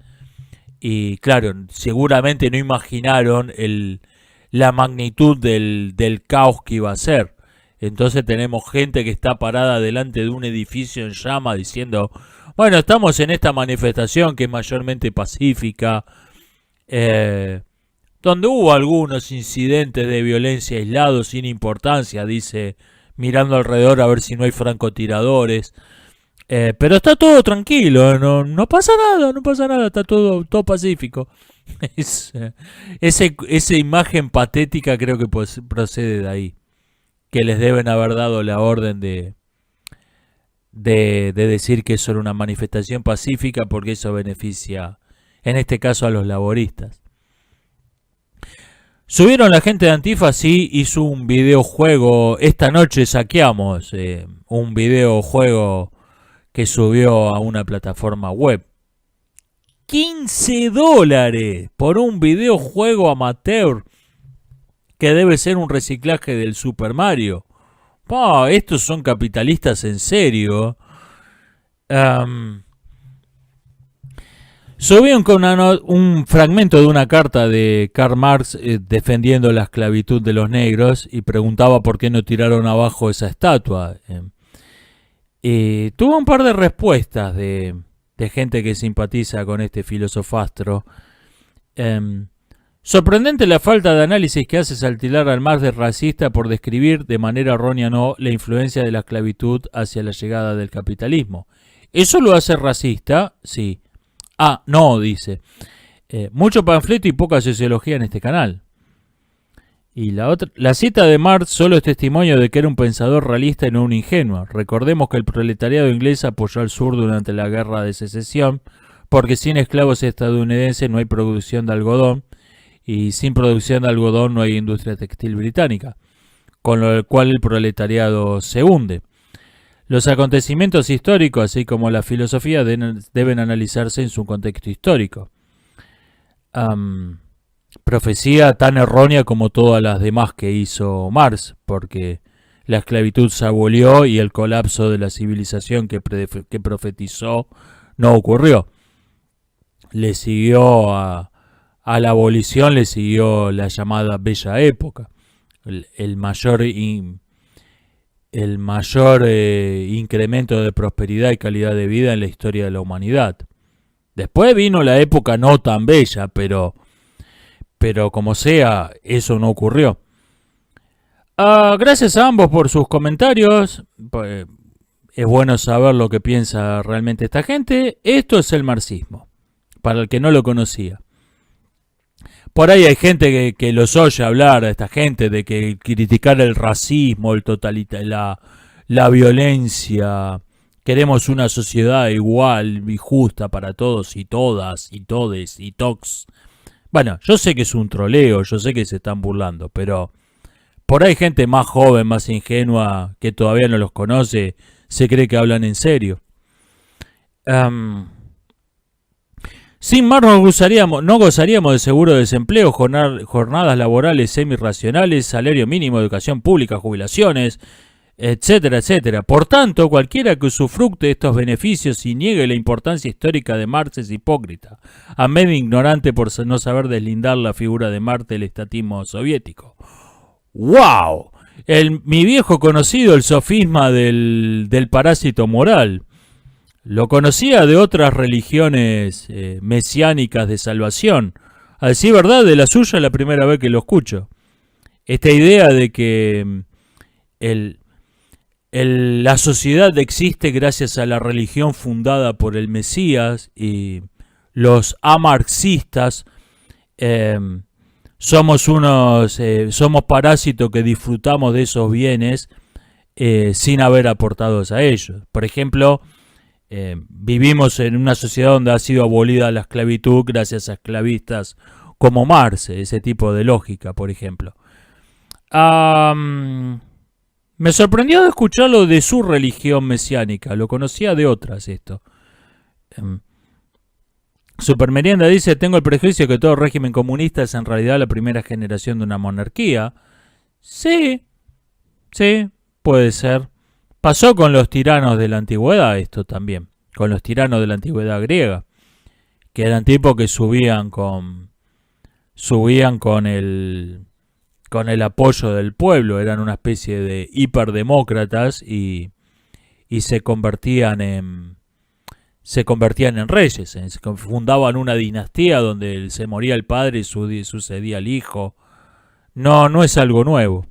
Y claro, seguramente no imaginaron la magnitud del caos que iba a ser. Entonces tenemos gente que está parada delante de un edificio en llama diciendo, bueno, estamos en esta manifestación que es mayormente pacífica, donde hubo algunos incidentes de violencia aislados sin importancia, dice, mirando alrededor a ver si no hay francotiradores. Pero está todo tranquilo, no pasa nada, está todo pacífico. Esa imagen patética creo que procede de ahí, que les deben haber dado la orden de decir que eso era una manifestación pacífica porque eso beneficia, en este caso, a los laboristas. Subieron la gente de Antifa, sí, hizo un videojuego. Esta noche saqueamos un videojuego que subió a una plataforma web. $15 por un videojuego amateur que debe ser un reciclaje del Super Mario. Estos son capitalistas en serio. Subieron con un fragmento de una carta de Karl Marx defendiendo la esclavitud de los negros y preguntaba por qué no tiraron abajo esa estatua. Tuvo un par de respuestas de gente que simpatiza con este filosofastro. Sorprendente la falta de análisis que hace al tildar al Marx de racista por describir de manera errónea la influencia de la esclavitud hacia la llegada del capitalismo. ¿Eso lo hace racista? Sí. No, dice. Mucho panfleto y poca sociología en este canal. Y la cita de Marx solo es testimonio de que era un pensador realista y no un ingenuo. Recordemos que el proletariado inglés apoyó al sur durante la guerra de secesión, porque sin esclavos estadounidenses no hay producción de algodón, y sin producción de algodón no hay industria textil británica, con lo cual el proletariado se hunde. Los acontecimientos históricos, así como la filosofía, deben analizarse en su contexto histórico. Profecía tan errónea como todas las demás que hizo Marx, porque la esclavitud se abolió y el colapso de la civilización que profetizó no ocurrió. Le siguió a la abolición, le siguió la llamada Bella Época, el mayor incremento de prosperidad y calidad de vida en la historia de la humanidad. Después vino la época no tan bella, pero como sea, eso no ocurrió. Gracias a ambos por sus comentarios. Es bueno saber lo que piensa realmente esta gente. Esto es el marxismo, para el que no lo conocía. Por ahí hay gente que los oye hablar a esta gente de que criticar el racismo, el la violencia. Queremos una sociedad igual y justa para todos y todas y todes y tocs. Bueno, yo sé que es un troleo, yo sé que se están burlando, pero por ahí gente más joven, más ingenua, que todavía no los conoce, se cree que hablan en serio. Sin más no gozaríamos de seguro de desempleo, jornadas laborales semi-racionales, salario mínimo, educación pública, jubilaciones, etcétera, etcétera. Por tanto, cualquiera que usufructe estos beneficios y niegue la importancia histórica de Marx es hipócrita, a medio ignorante por no saber deslindar la figura de Marx del estatismo soviético. ¡Wow! Mi viejo conocido, el sofisma del parásito moral. Lo conocía de otras religiones mesiánicas de salvación. A decir verdad, de la suya es la primera vez que lo escucho. Esta idea de que la sociedad existe gracias a la religión fundada por el Mesías y los amarxistas somos parásitos que disfrutamos de esos bienes sin haber aportado a ellos. Por ejemplo, vivimos en una sociedad donde ha sido abolida la esclavitud gracias a esclavistas como Marx, ese tipo de lógica, por ejemplo. Me sorprendió de escucharlo de su religión mesiánica, lo conocía de otras esto. Supermerienda dice, tengo el prejuicio que todo régimen comunista es en realidad la primera generación de una monarquía. Sí, puede ser. Pasó con los tiranos de la antigüedad esto también, con los tiranos de la antigüedad griega, que eran tipos que subían con el apoyo del pueblo, eran una especie de hiperdemócratas y se convertían en reyes, fundaban una dinastía donde se moría el padre y sucedía el hijo. No es algo nuevo.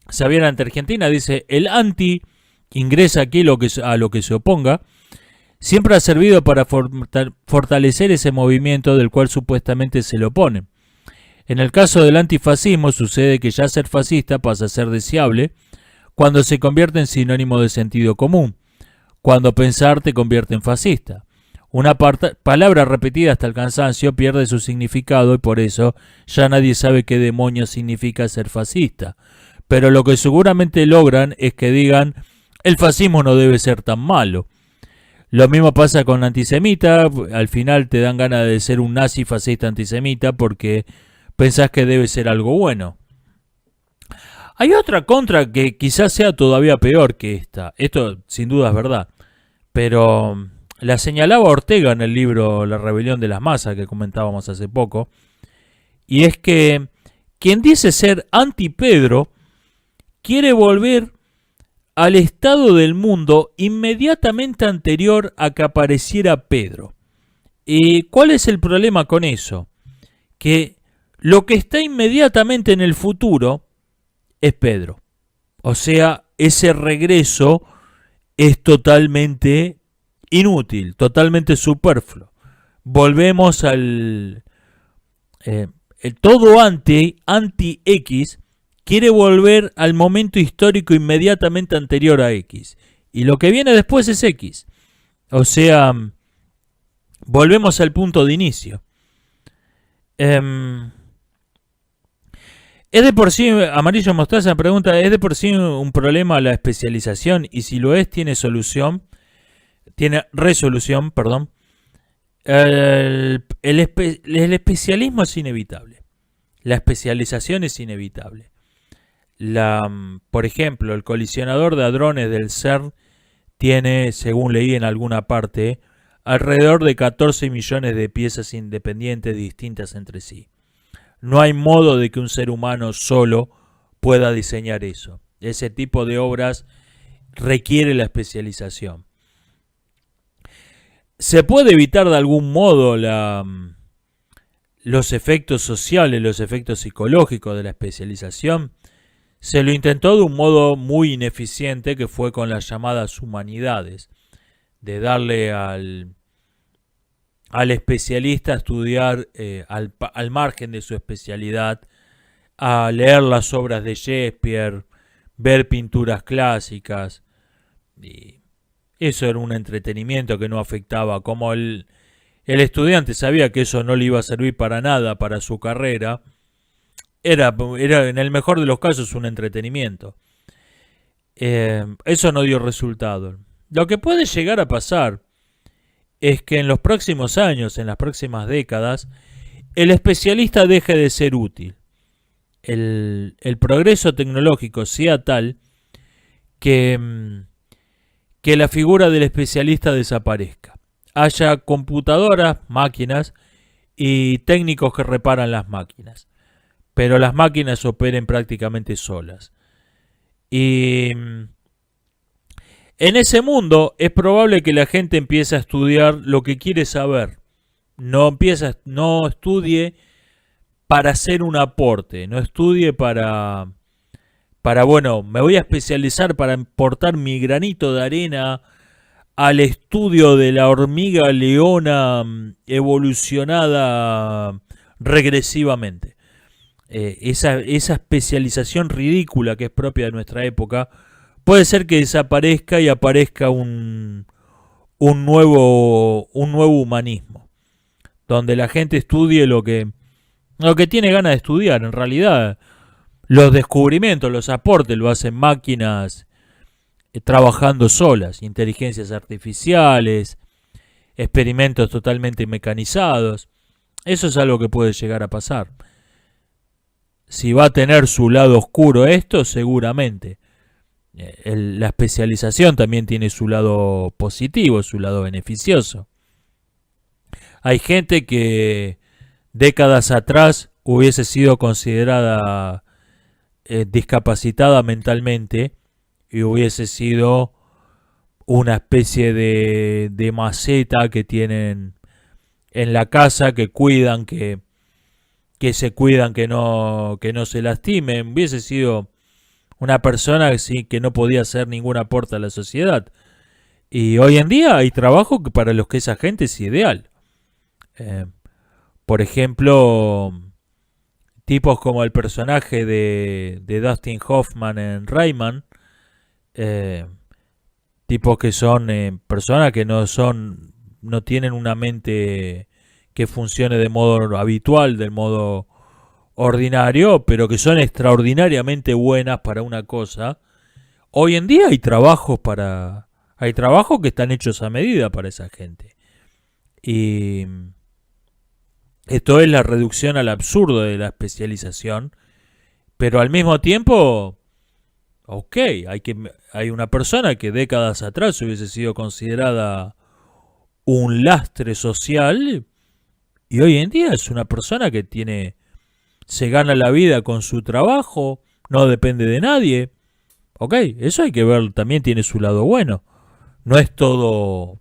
Xavier ante Argentina dice, el anti ingresa aquí a lo que se oponga, siempre ha servido para fortalecer ese movimiento del cual supuestamente se le opone. En el caso del antifascismo sucede que ya ser fascista pasa a ser deseable cuando se convierte en sinónimo de sentido común, cuando pensar te convierte en fascista. Una palabra repetida hasta el cansancio pierde su significado y por eso ya nadie sabe qué demonios significa ser fascista. Pero lo que seguramente logran es que digan, el fascismo no debe ser tan malo. Lo mismo pasa con antisemita, al final te dan ganas de ser un nazi fascista antisemita porque pensás que debe ser algo bueno. Hay otra contra que quizás sea todavía peor que esta. Esto sin duda es verdad. Pero la señalaba Ortega en el libro La rebelión de las masas que comentábamos hace poco. Y es que quien dice ser anti-Pedro quiere volver al estado del mundo inmediatamente anterior a que apareciera Pedro. ¿Y cuál es el problema con eso? Que lo que está inmediatamente en el futuro es Pedro. O sea, ese regreso es totalmente inútil, totalmente superfluo. Volvemos al... el todo anti-X quiere volver al momento histórico inmediatamente anterior a X. Y lo que viene después es X. O sea, volvemos al punto de inicio. Es de por sí, Amarillo Mostaza pregunta, ¿es de por sí un problema la especialización? Y si lo es, tiene resolución, perdón. El especialismo es inevitable. La especialización es inevitable. Por ejemplo, el colisionador de hadrones del CERN tiene, según leí en alguna parte, alrededor de 14 millones de piezas independientes distintas entre sí. No hay modo de que un ser humano solo pueda diseñar eso. Ese tipo de obras requiere la especialización. ¿Se puede evitar de algún modo los efectos sociales, los efectos psicológicos de la especialización? Se lo intentó de un modo muy ineficiente, que fue con las llamadas humanidades, de darle al especialista a estudiar al margen de su especialidad, a leer las obras de Shakespeare, ver pinturas clásicas. Y eso era un entretenimiento que no afectaba. Como el estudiante sabía que eso no le iba a servir para nada para su carrera, era en el mejor de los casos un entretenimiento. Eso no dio resultado. Lo que puede llegar a pasar es que en los próximos años, en las próximas décadas, el especialista deje de ser útil. El progreso tecnológico sea tal que la figura del especialista desaparezca. Haya computadoras, máquinas y técnicos que reparan las máquinas, pero las máquinas operen prácticamente solas. Y en ese mundo es probable que la gente empiece a estudiar lo que quiere saber. No estudie para hacer un aporte, no estudie para bueno, me voy a especializar para aportar mi granito de arena al estudio de la hormiga leona evolucionada regresivamente. Esa especialización ridícula que es propia de nuestra época puede ser que desaparezca y aparezca un nuevo humanismo, donde la gente estudie lo que tiene ganas de estudiar. En realidad, los descubrimientos, los aportes lo hacen máquinas trabajando solas, inteligencias artificiales, experimentos totalmente mecanizados. Eso es algo que puede llegar a pasar. Si va a tener su lado oscuro esto, seguramente. La especialización también tiene su lado positivo, su lado beneficioso. Hay gente que décadas atrás hubiese sido considerada discapacitada mentalmente y hubiese sido una especie de maceta que tienen en la casa, que cuidan, que se cuidan, que no se lastimen. Hubiese sido una persona que no podía hacer ningún aporte a la sociedad. Y hoy en día hay trabajo para los que esa gente es ideal. Por ejemplo, tipos como el personaje de Dustin Hoffman en Rayman, tipos que son personas que no son no tienen una mente que funcione de modo habitual, del modo ordinario, pero que son extraordinariamente buenas para una cosa. Hoy en día hay trabajos que están hechos a medida para esa gente. Y esto es la reducción al absurdo de la especialización, pero al mismo tiempo, ok, hay una persona que décadas atrás hubiese sido considerada un lastre social y hoy en día es una persona que se gana la vida con su trabajo, no depende de nadie. Ok, eso hay que ver, también tiene su lado bueno. No es todo...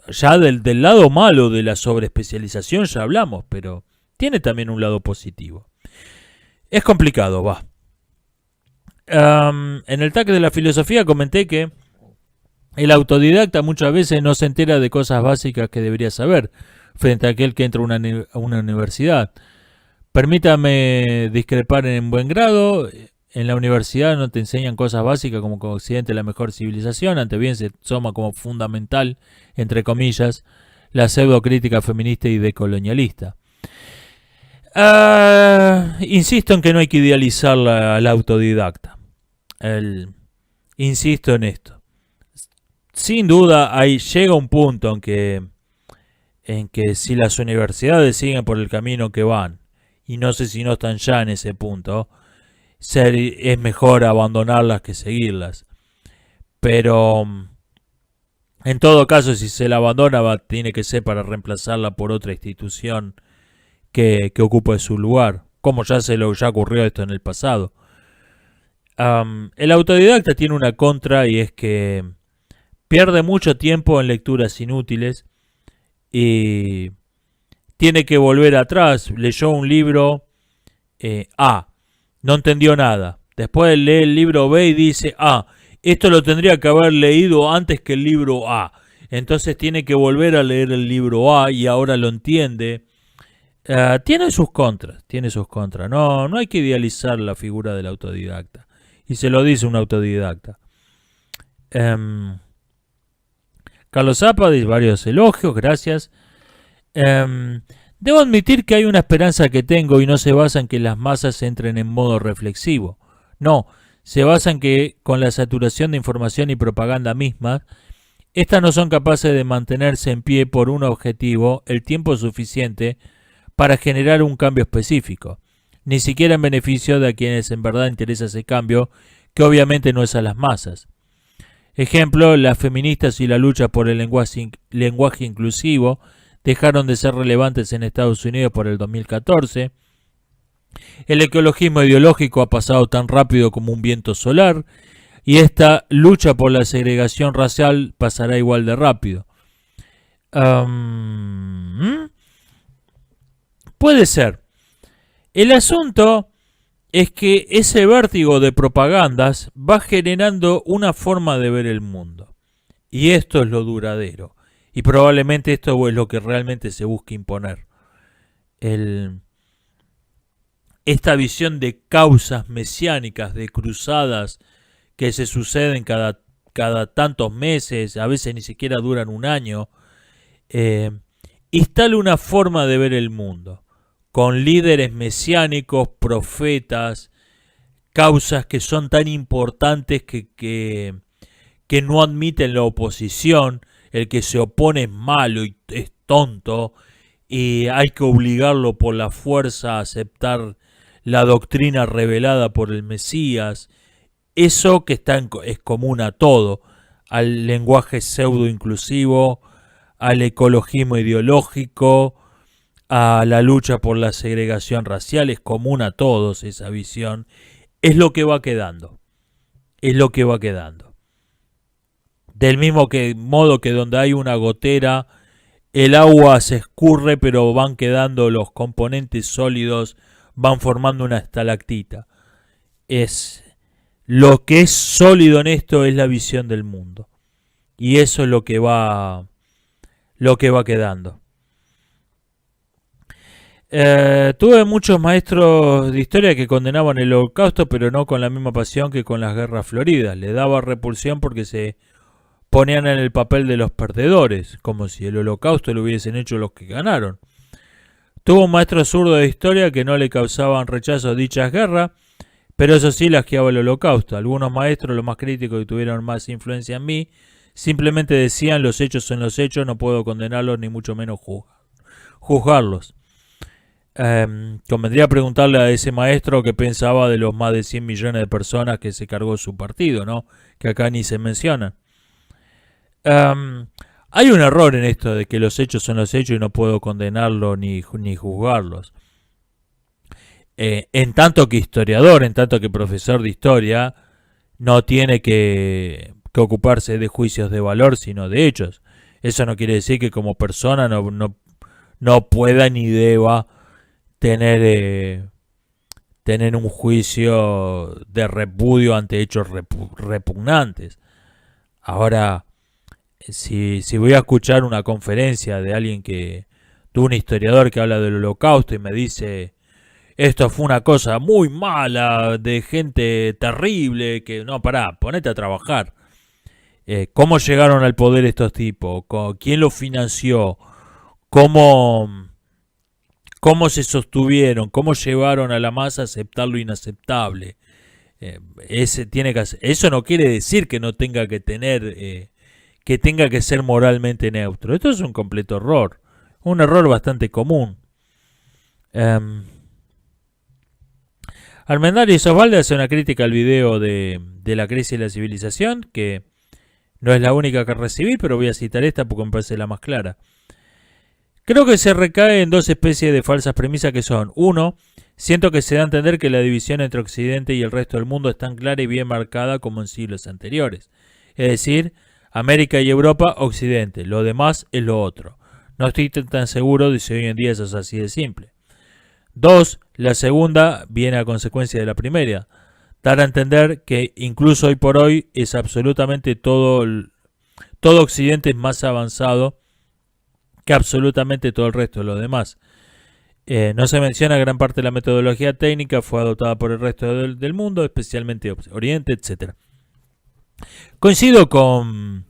ya del lado malo de la sobreespecialización ya hablamos, pero tiene también un lado positivo. Es complicado, va. En el tag de la filosofía comenté que el autodidacta muchas veces no se entera de cosas básicas que debería saber frente a aquel que entra a una universidad. Permítame discrepar en buen grado. En la universidad no te enseñan cosas básicas como que Occidente es la mejor civilización, antes bien se toma como fundamental, entre comillas, la pseudocrítica feminista y decolonialista. Insisto en que no hay que idealizar al autodidacta. Insisto en esto. Sin duda llega un punto en que si las universidades siguen por el camino que van, y no sé si no están ya en ese punto, es mejor abandonarlas que seguirlas. Pero en todo caso, si se la abandona, tiene que ser para reemplazarla por otra institución que ocupe su lugar, como ya ocurrió esto en el pasado. El autodidacta tiene una contra y es que pierde mucho tiempo en lecturas inútiles y tiene que volver atrás. Leyó un libro A, no entendió nada. Después lee el libro B y dice, esto lo tendría que haber leído antes que el libro A. Entonces tiene que volver a leer el libro A y ahora lo entiende. Tiene sus contras. No hay que idealizar la figura del autodidacta. Y se lo dice un autodidacta. Carlos Zapa dice varios elogios, gracias. Debo admitir que hay una esperanza que tengo y no se basa en que las masas entren en modo reflexivo. No, se basa en que con la saturación de información y propaganda mismas, estas no son capaces de mantenerse en pie por un objetivo el tiempo suficiente para generar un cambio específico, ni siquiera en beneficio de a quienes en verdad interesa ese cambio, que obviamente no es a las masas. Ejemplo, las feministas y la lucha por el lenguaje inclusivo dejaron de ser relevantes en Estados Unidos por el 2014. El ecologismo ideológico ha pasado tan rápido como un viento solar y esta lucha por la segregación racial pasará igual de rápido. Puede ser. El asunto es que ese vértigo de propagandas va generando una forma de ver el mundo. Y esto es lo duradero. Y probablemente esto es lo que realmente se busca imponer. Esta visión de causas mesiánicas, de cruzadas que se suceden cada tantos meses, a veces ni siquiera duran un año, instala una forma de ver el mundo, con líderes mesiánicos, profetas, causas que son tan importantes que no admiten la oposición. El que se opone es malo y es tonto y hay que obligarlo por la fuerza a aceptar la doctrina revelada por el Mesías. Eso que es común a todo, al lenguaje pseudo inclusivo, al ecologismo ideológico, a la lucha por la segregación racial, es común a todos esa visión. Es lo que va quedando. Del mismo modo que donde hay una gotera, el agua se escurre, pero van quedando los componentes sólidos, van formando una estalactita. Lo que es sólido en esto es la visión del mundo. Y eso es lo que va quedando. Tuve muchos maestros de historia que condenaban el holocausto, pero no con la misma pasión que con las guerras floridas. Le daba repulsión porque ponían en el papel de los perdedores, como si el holocausto lo hubiesen hecho los que ganaron. Tuvo un maestro zurdo de historia que no le causaban rechazo dichas guerras, pero eso sí lasqueaba el holocausto. Algunos maestros, los más críticos que tuvieron más influencia en mí, simplemente decían: los hechos son los hechos, no puedo condenarlos ni mucho menos juzgarlos. Convendría preguntarle a ese maestro qué pensaba de los más de 100 millones de personas que se cargó su partido, ¿no? Que acá ni se mencionan. Hay un error en esto de que los hechos son los hechos y no puedo condenarlos ni juzgarlos. En tanto que historiador, en tanto que profesor de historia, no tiene que ocuparse de juicios de valor, sino de hechos. Eso no quiere decir que como persona no pueda ni deba tener un juicio de repudio ante hechos repugnantes. Ahora, si voy a escuchar una conferencia de alguien de un historiador que habla del holocausto y me dice: esto fue una cosa muy mala, de gente terrible, que no, pará, ponete a trabajar. ¿Cómo llegaron al poder estos tipos? ¿Quién los financió? ¿Cómo se sostuvieron? ¿Cómo llevaron a la masa a aceptar lo inaceptable? Eso no quiere decir que no tenga que tener, que tenga que ser moralmente neutro. Esto es un completo error, un error bastante común. Armendáriz Osvaldo hace una crítica al video de la crisis de la civilización, que no es la única que recibí, pero voy a citar esta porque me parece la más clara. Creo que se recae en dos especies de falsas premisas que son: uno, siento que se da a entender que la división entre Occidente y el resto del mundo es tan clara y bien marcada como en siglos anteriores. Es decir, América y Europa, Occidente, lo demás es lo otro. No estoy tan seguro de si hoy en día eso es así de simple. Dos, la segunda viene a consecuencia de la primera. Dar a entender que incluso hoy por hoy es absolutamente todo Occidente es más avanzado que absolutamente todo el resto de lo demás. No se menciona gran parte de la metodología técnica fue adoptada por el resto del mundo, especialmente Oriente, etc. Coincido con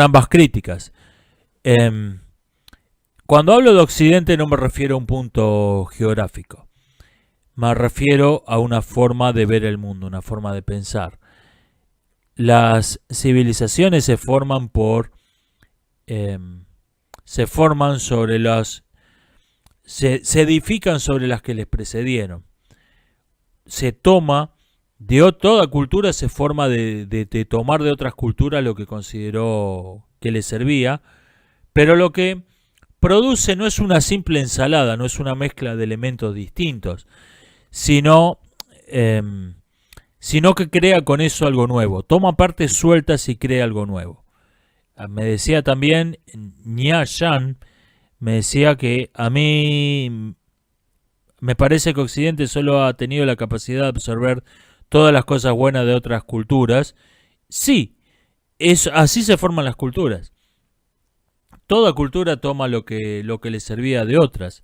ambas críticas. Cuando hablo de Occidente no me refiero a un punto geográfico. Me refiero a una forma de ver el mundo, una forma de pensar. Las civilizaciones se forman se edifican sobre las que les precedieron. Se toma toda cultura se forma de tomar de otras culturas lo que consideró que les servía, pero lo que produce no es una simple ensalada, no es una mezcla de elementos distintos, sino que crea con eso algo nuevo. Toma partes sueltas y crea algo nuevo. Me decía también Nya Yan, me decía que a mí me parece que Occidente solo ha tenido la capacidad de absorber todas las cosas buenas de otras culturas. Sí, así se forman las culturas. Toda cultura toma lo que le servía de otras.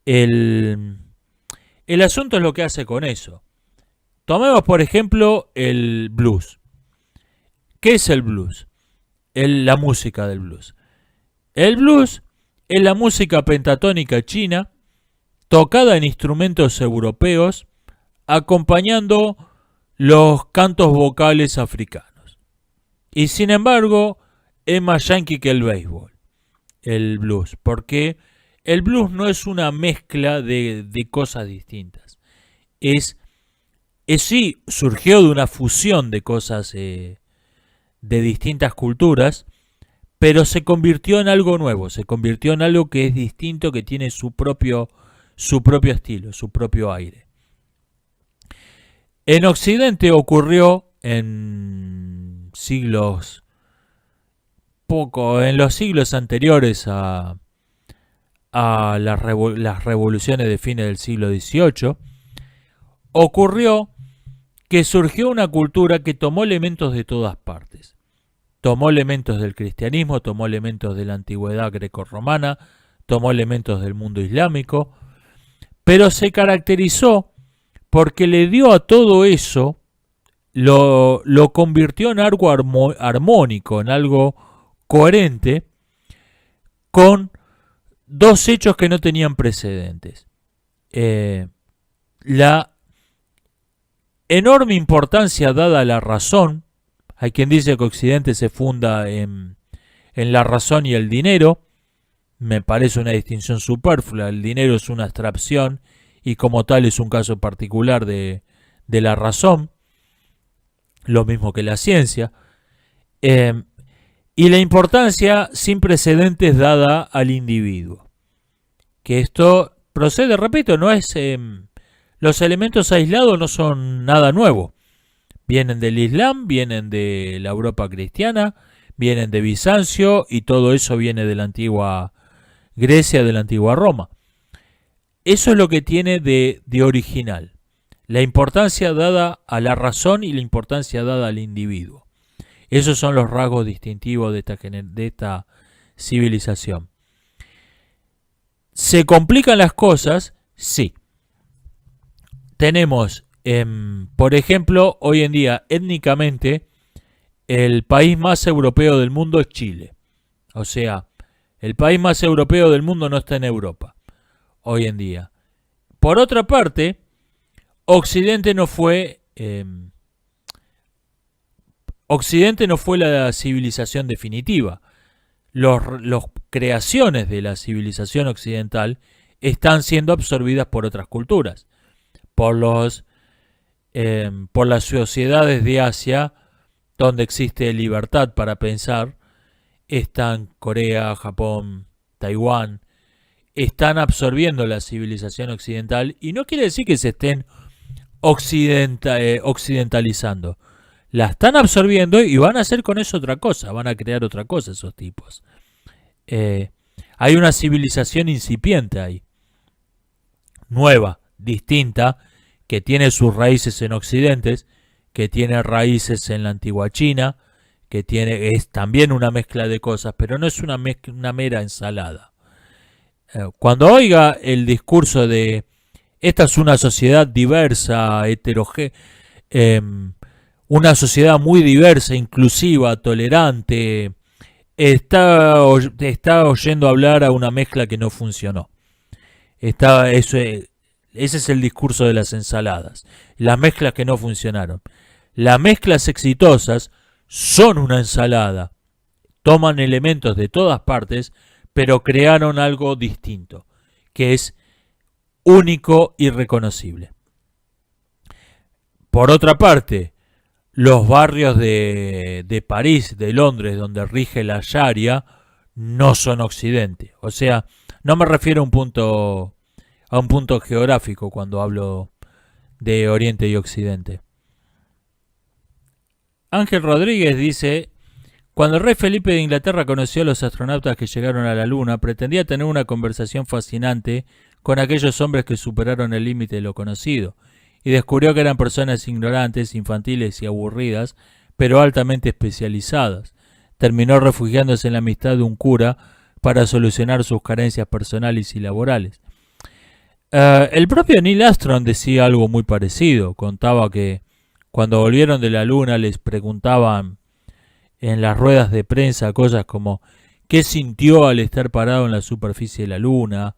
El asunto es lo que hace con eso. Tomemos, por ejemplo, el blues. ¿Qué es el blues? La música del blues. El blues es la música pentatónica china tocada en instrumentos europeos acompañando los cantos vocales africanos. Y sin embargo, es más yankee que el béisbol, el blues, porque el blues no es una mezcla de cosas distintas. Sí, surgió de una fusión de cosas de distintas culturas, pero se convirtió en algo nuevo, se convirtió en algo que es distinto, que tiene su propio estilo, su propio aire. En Occidente ocurrió en los siglos anteriores a las revoluciones de fines del siglo XVIII, ocurrió que surgió una cultura que tomó elementos de todas partes. Tomó elementos del cristianismo, tomó elementos de la antigüedad grecorromana, tomó elementos del mundo islámico, pero se caracterizó porque le dio a todo eso lo convirtió en algo armónico, en algo coherente, con dos hechos que no tenían precedentes. La enorme importancia dada a la razón. Hay quien dice que Occidente se funda en la razón y el dinero. Me parece una distinción superflua. El dinero es una abstracción y como tal es un caso particular de la razón. Lo mismo que la ciencia. Y la importancia sin precedentes dada al individuo. Que esto procede, repito, no es... los elementos aislados no son nada nuevo. Vienen del Islam, vienen de la Europa cristiana, vienen de Bizancio y todo eso viene de la antigua Grecia, de la antigua Roma. Eso es lo que tiene de original. La importancia dada a la razón y la importancia dada al individuo. Esos son los rasgos distintivos de esta civilización. ¿Se complican las cosas? Sí. Tenemos, por ejemplo, hoy en día, étnicamente, el país más europeo del mundo es Chile. O sea, el país más europeo del mundo no está en Europa, hoy en día. Por otra parte, Occidente no fue la civilización definitiva. Las creaciones de la civilización occidental están siendo absorbidas por otras culturas. Por las sociedades de Asia, donde existe libertad para pensar, están Corea, Japón, Taiwán, están absorbiendo la civilización occidental y no quiere decir que se estén occidentalizando. La están absorbiendo y van a hacer con eso otra cosa, van a crear otra cosa esos tipos. Hay una civilización incipiente ahí, nueva, distinta, que tiene sus raíces en Occidente, que tiene raíces en la antigua China, que es también una mezcla de cosas, pero no es una mera ensalada. Cuando oiga el discurso de esta es una sociedad diversa, heterogénea, una sociedad muy diversa, inclusiva, tolerante, está oyendo hablar a una mezcla que no funcionó. Ese es el discurso de las ensaladas, las mezclas que no funcionaron. Las mezclas exitosas son una ensalada, toman elementos de todas partes, pero crearon algo distinto, que es único y reconocible. Por otra parte, los barrios de París, de Londres, donde rige la Sharia, no son Occidente. O sea, no me refiero a un punto geográfico cuando hablo de Oriente y Occidente. Ángel Rodríguez dice: cuando el rey Felipe de Inglaterra conoció a los astronautas que llegaron a la Luna, pretendía tener una conversación fascinante con aquellos hombres que superaron el límite de lo conocido, y descubrió que eran personas ignorantes, infantiles y aburridas, pero altamente especializadas. Terminó refugiándose en la amistad de un cura para solucionar sus carencias personales y laborales. El propio Neil Armstrong decía algo muy parecido. Contaba que cuando volvieron de la Luna les preguntaban en las ruedas de prensa cosas como ¿qué sintió al estar parado en la superficie de la Luna?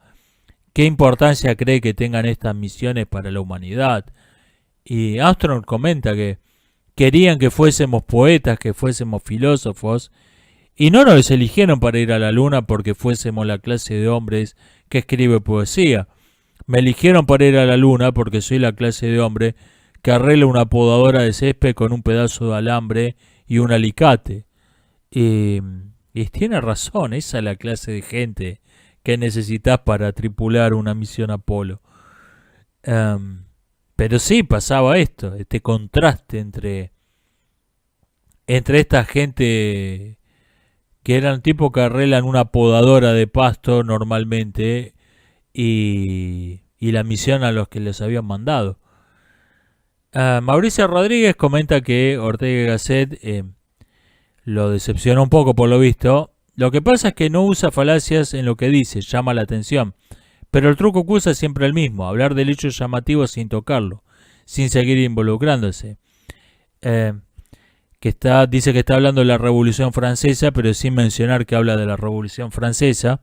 ¿Qué importancia cree que tengan estas misiones para la humanidad? Y Armstrong comenta que querían que fuésemos poetas, que fuésemos filósofos, y no nos eligieron para ir a la Luna porque fuésemos la clase de hombres que escribe poesía. Me eligieron para ir a la Luna porque soy la clase de hombre que arregla una podadora de césped con un pedazo de alambre y un alicate. Y tiene razón, esa es la clase de gente que necesitas para tripular una misión Apolo. Pero sí pasaba esto, este contraste entre esta gente que eran tipo que arreglan una podadora de pasto normalmente y la misión a los que les habían mandado. Mauricio Rodríguez comenta que Ortega y Gasset lo decepcionó un poco por lo visto. Lo que pasa es que no usa falacias en lo que dice, llama la atención. Pero el truco que usa es siempre el mismo, hablar del hecho llamativo sin tocarlo, sin seguir involucrándose. dice que está hablando de la Revolución Francesa, pero sin mencionar que habla de la Revolución Francesa.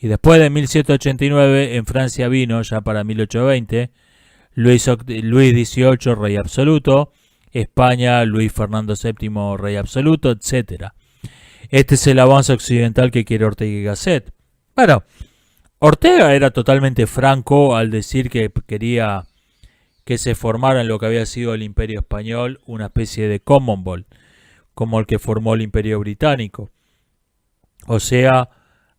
Y después de 1789 en Francia vino, ya para 1820, Luis XVIII, rey absoluto, España, Luis Fernando VII, rey absoluto, etc. Este es el avance occidental que quiere Ortega y Gasset. Bueno, Ortega era totalmente franco al decir que quería que se formara en lo que había sido el Imperio Español una especie de Commonwealth, como el que formó el Imperio Británico. O sea,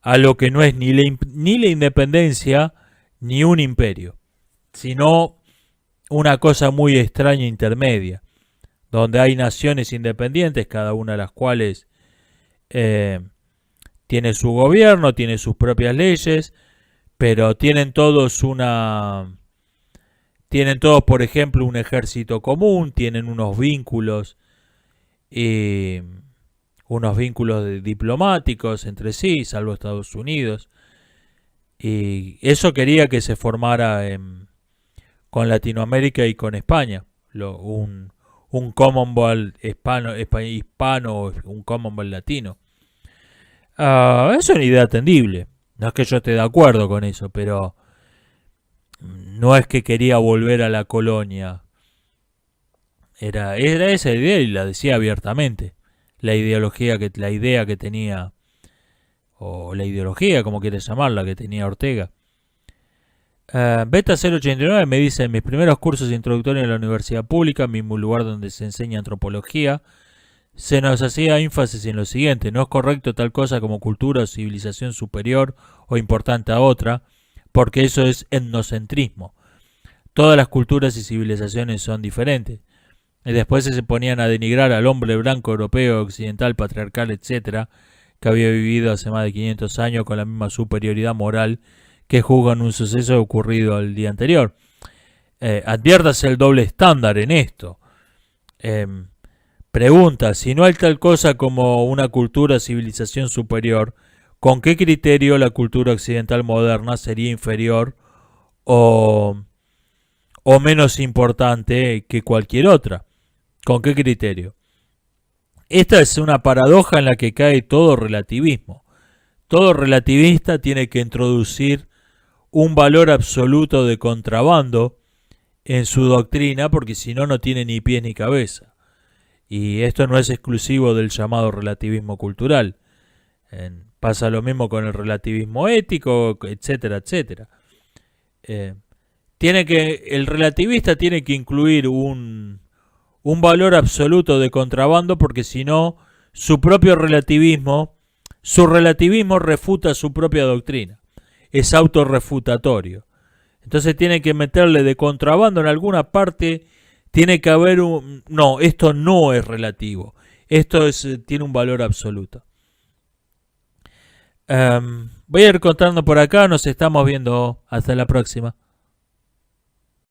a lo que no es ni la independencia ni un imperio, sino una cosa muy extraña intermedia, donde hay naciones independientes, cada una de las cuales tiene su gobierno, tiene sus propias leyes, pero tienen todos por ejemplo, un ejército común, tienen unos vínculos diplomáticos entre sí, salvo Estados Unidos. Y eso quería que se formara con Latinoamérica y con España, un Commonwealth hispano, un Commonwealth latino. Es una idea atendible. No es que yo esté de acuerdo con eso, pero no es que quería volver a la colonia. Era esa idea y la decía abiertamente. La idea que tenía, o la ideología, como quieres llamarla, que tenía Ortega. Beta 089 me dice: en mis primeros cursos introductorios en la universidad pública, mismo lugar donde se enseña antropología, se nos hacía énfasis en lo siguiente: no es correcto tal cosa como cultura o civilización superior o importante a otra, porque eso es etnocentrismo. Todas las culturas y civilizaciones son diferentes. Y después se ponían a denigrar al hombre blanco, europeo, occidental, patriarcal, etc., que había vivido hace más de 500 años con la misma superioridad moral que juzgan un suceso ocurrido el día anterior. Adviértase el doble estándar en esto. Pregunta: si no hay tal cosa como una cultura o civilización superior, ¿con qué criterio la cultura occidental moderna sería inferior o menos importante que cualquier otra? ¿Con qué criterio? Esta es una paradoja en la que cae todo relativismo. Todo relativista tiene que introducir un valor absoluto de contrabando en su doctrina, porque si no, no tiene ni pies ni cabeza. Y esto no es exclusivo del llamado relativismo cultural. Pasa lo mismo con el relativismo ético, etcétera, etcétera. El relativista tiene que incluir un valor absoluto de contrabando, porque si no, su relativismo refuta su propia doctrina. Es autorrefutatorio. Entonces tiene que meterle de contrabando en alguna parte. Tiene que haber no, esto no es relativo. Esto tiene un valor absoluto. Voy a ir contando por acá. Nos estamos viendo. Hasta la próxima.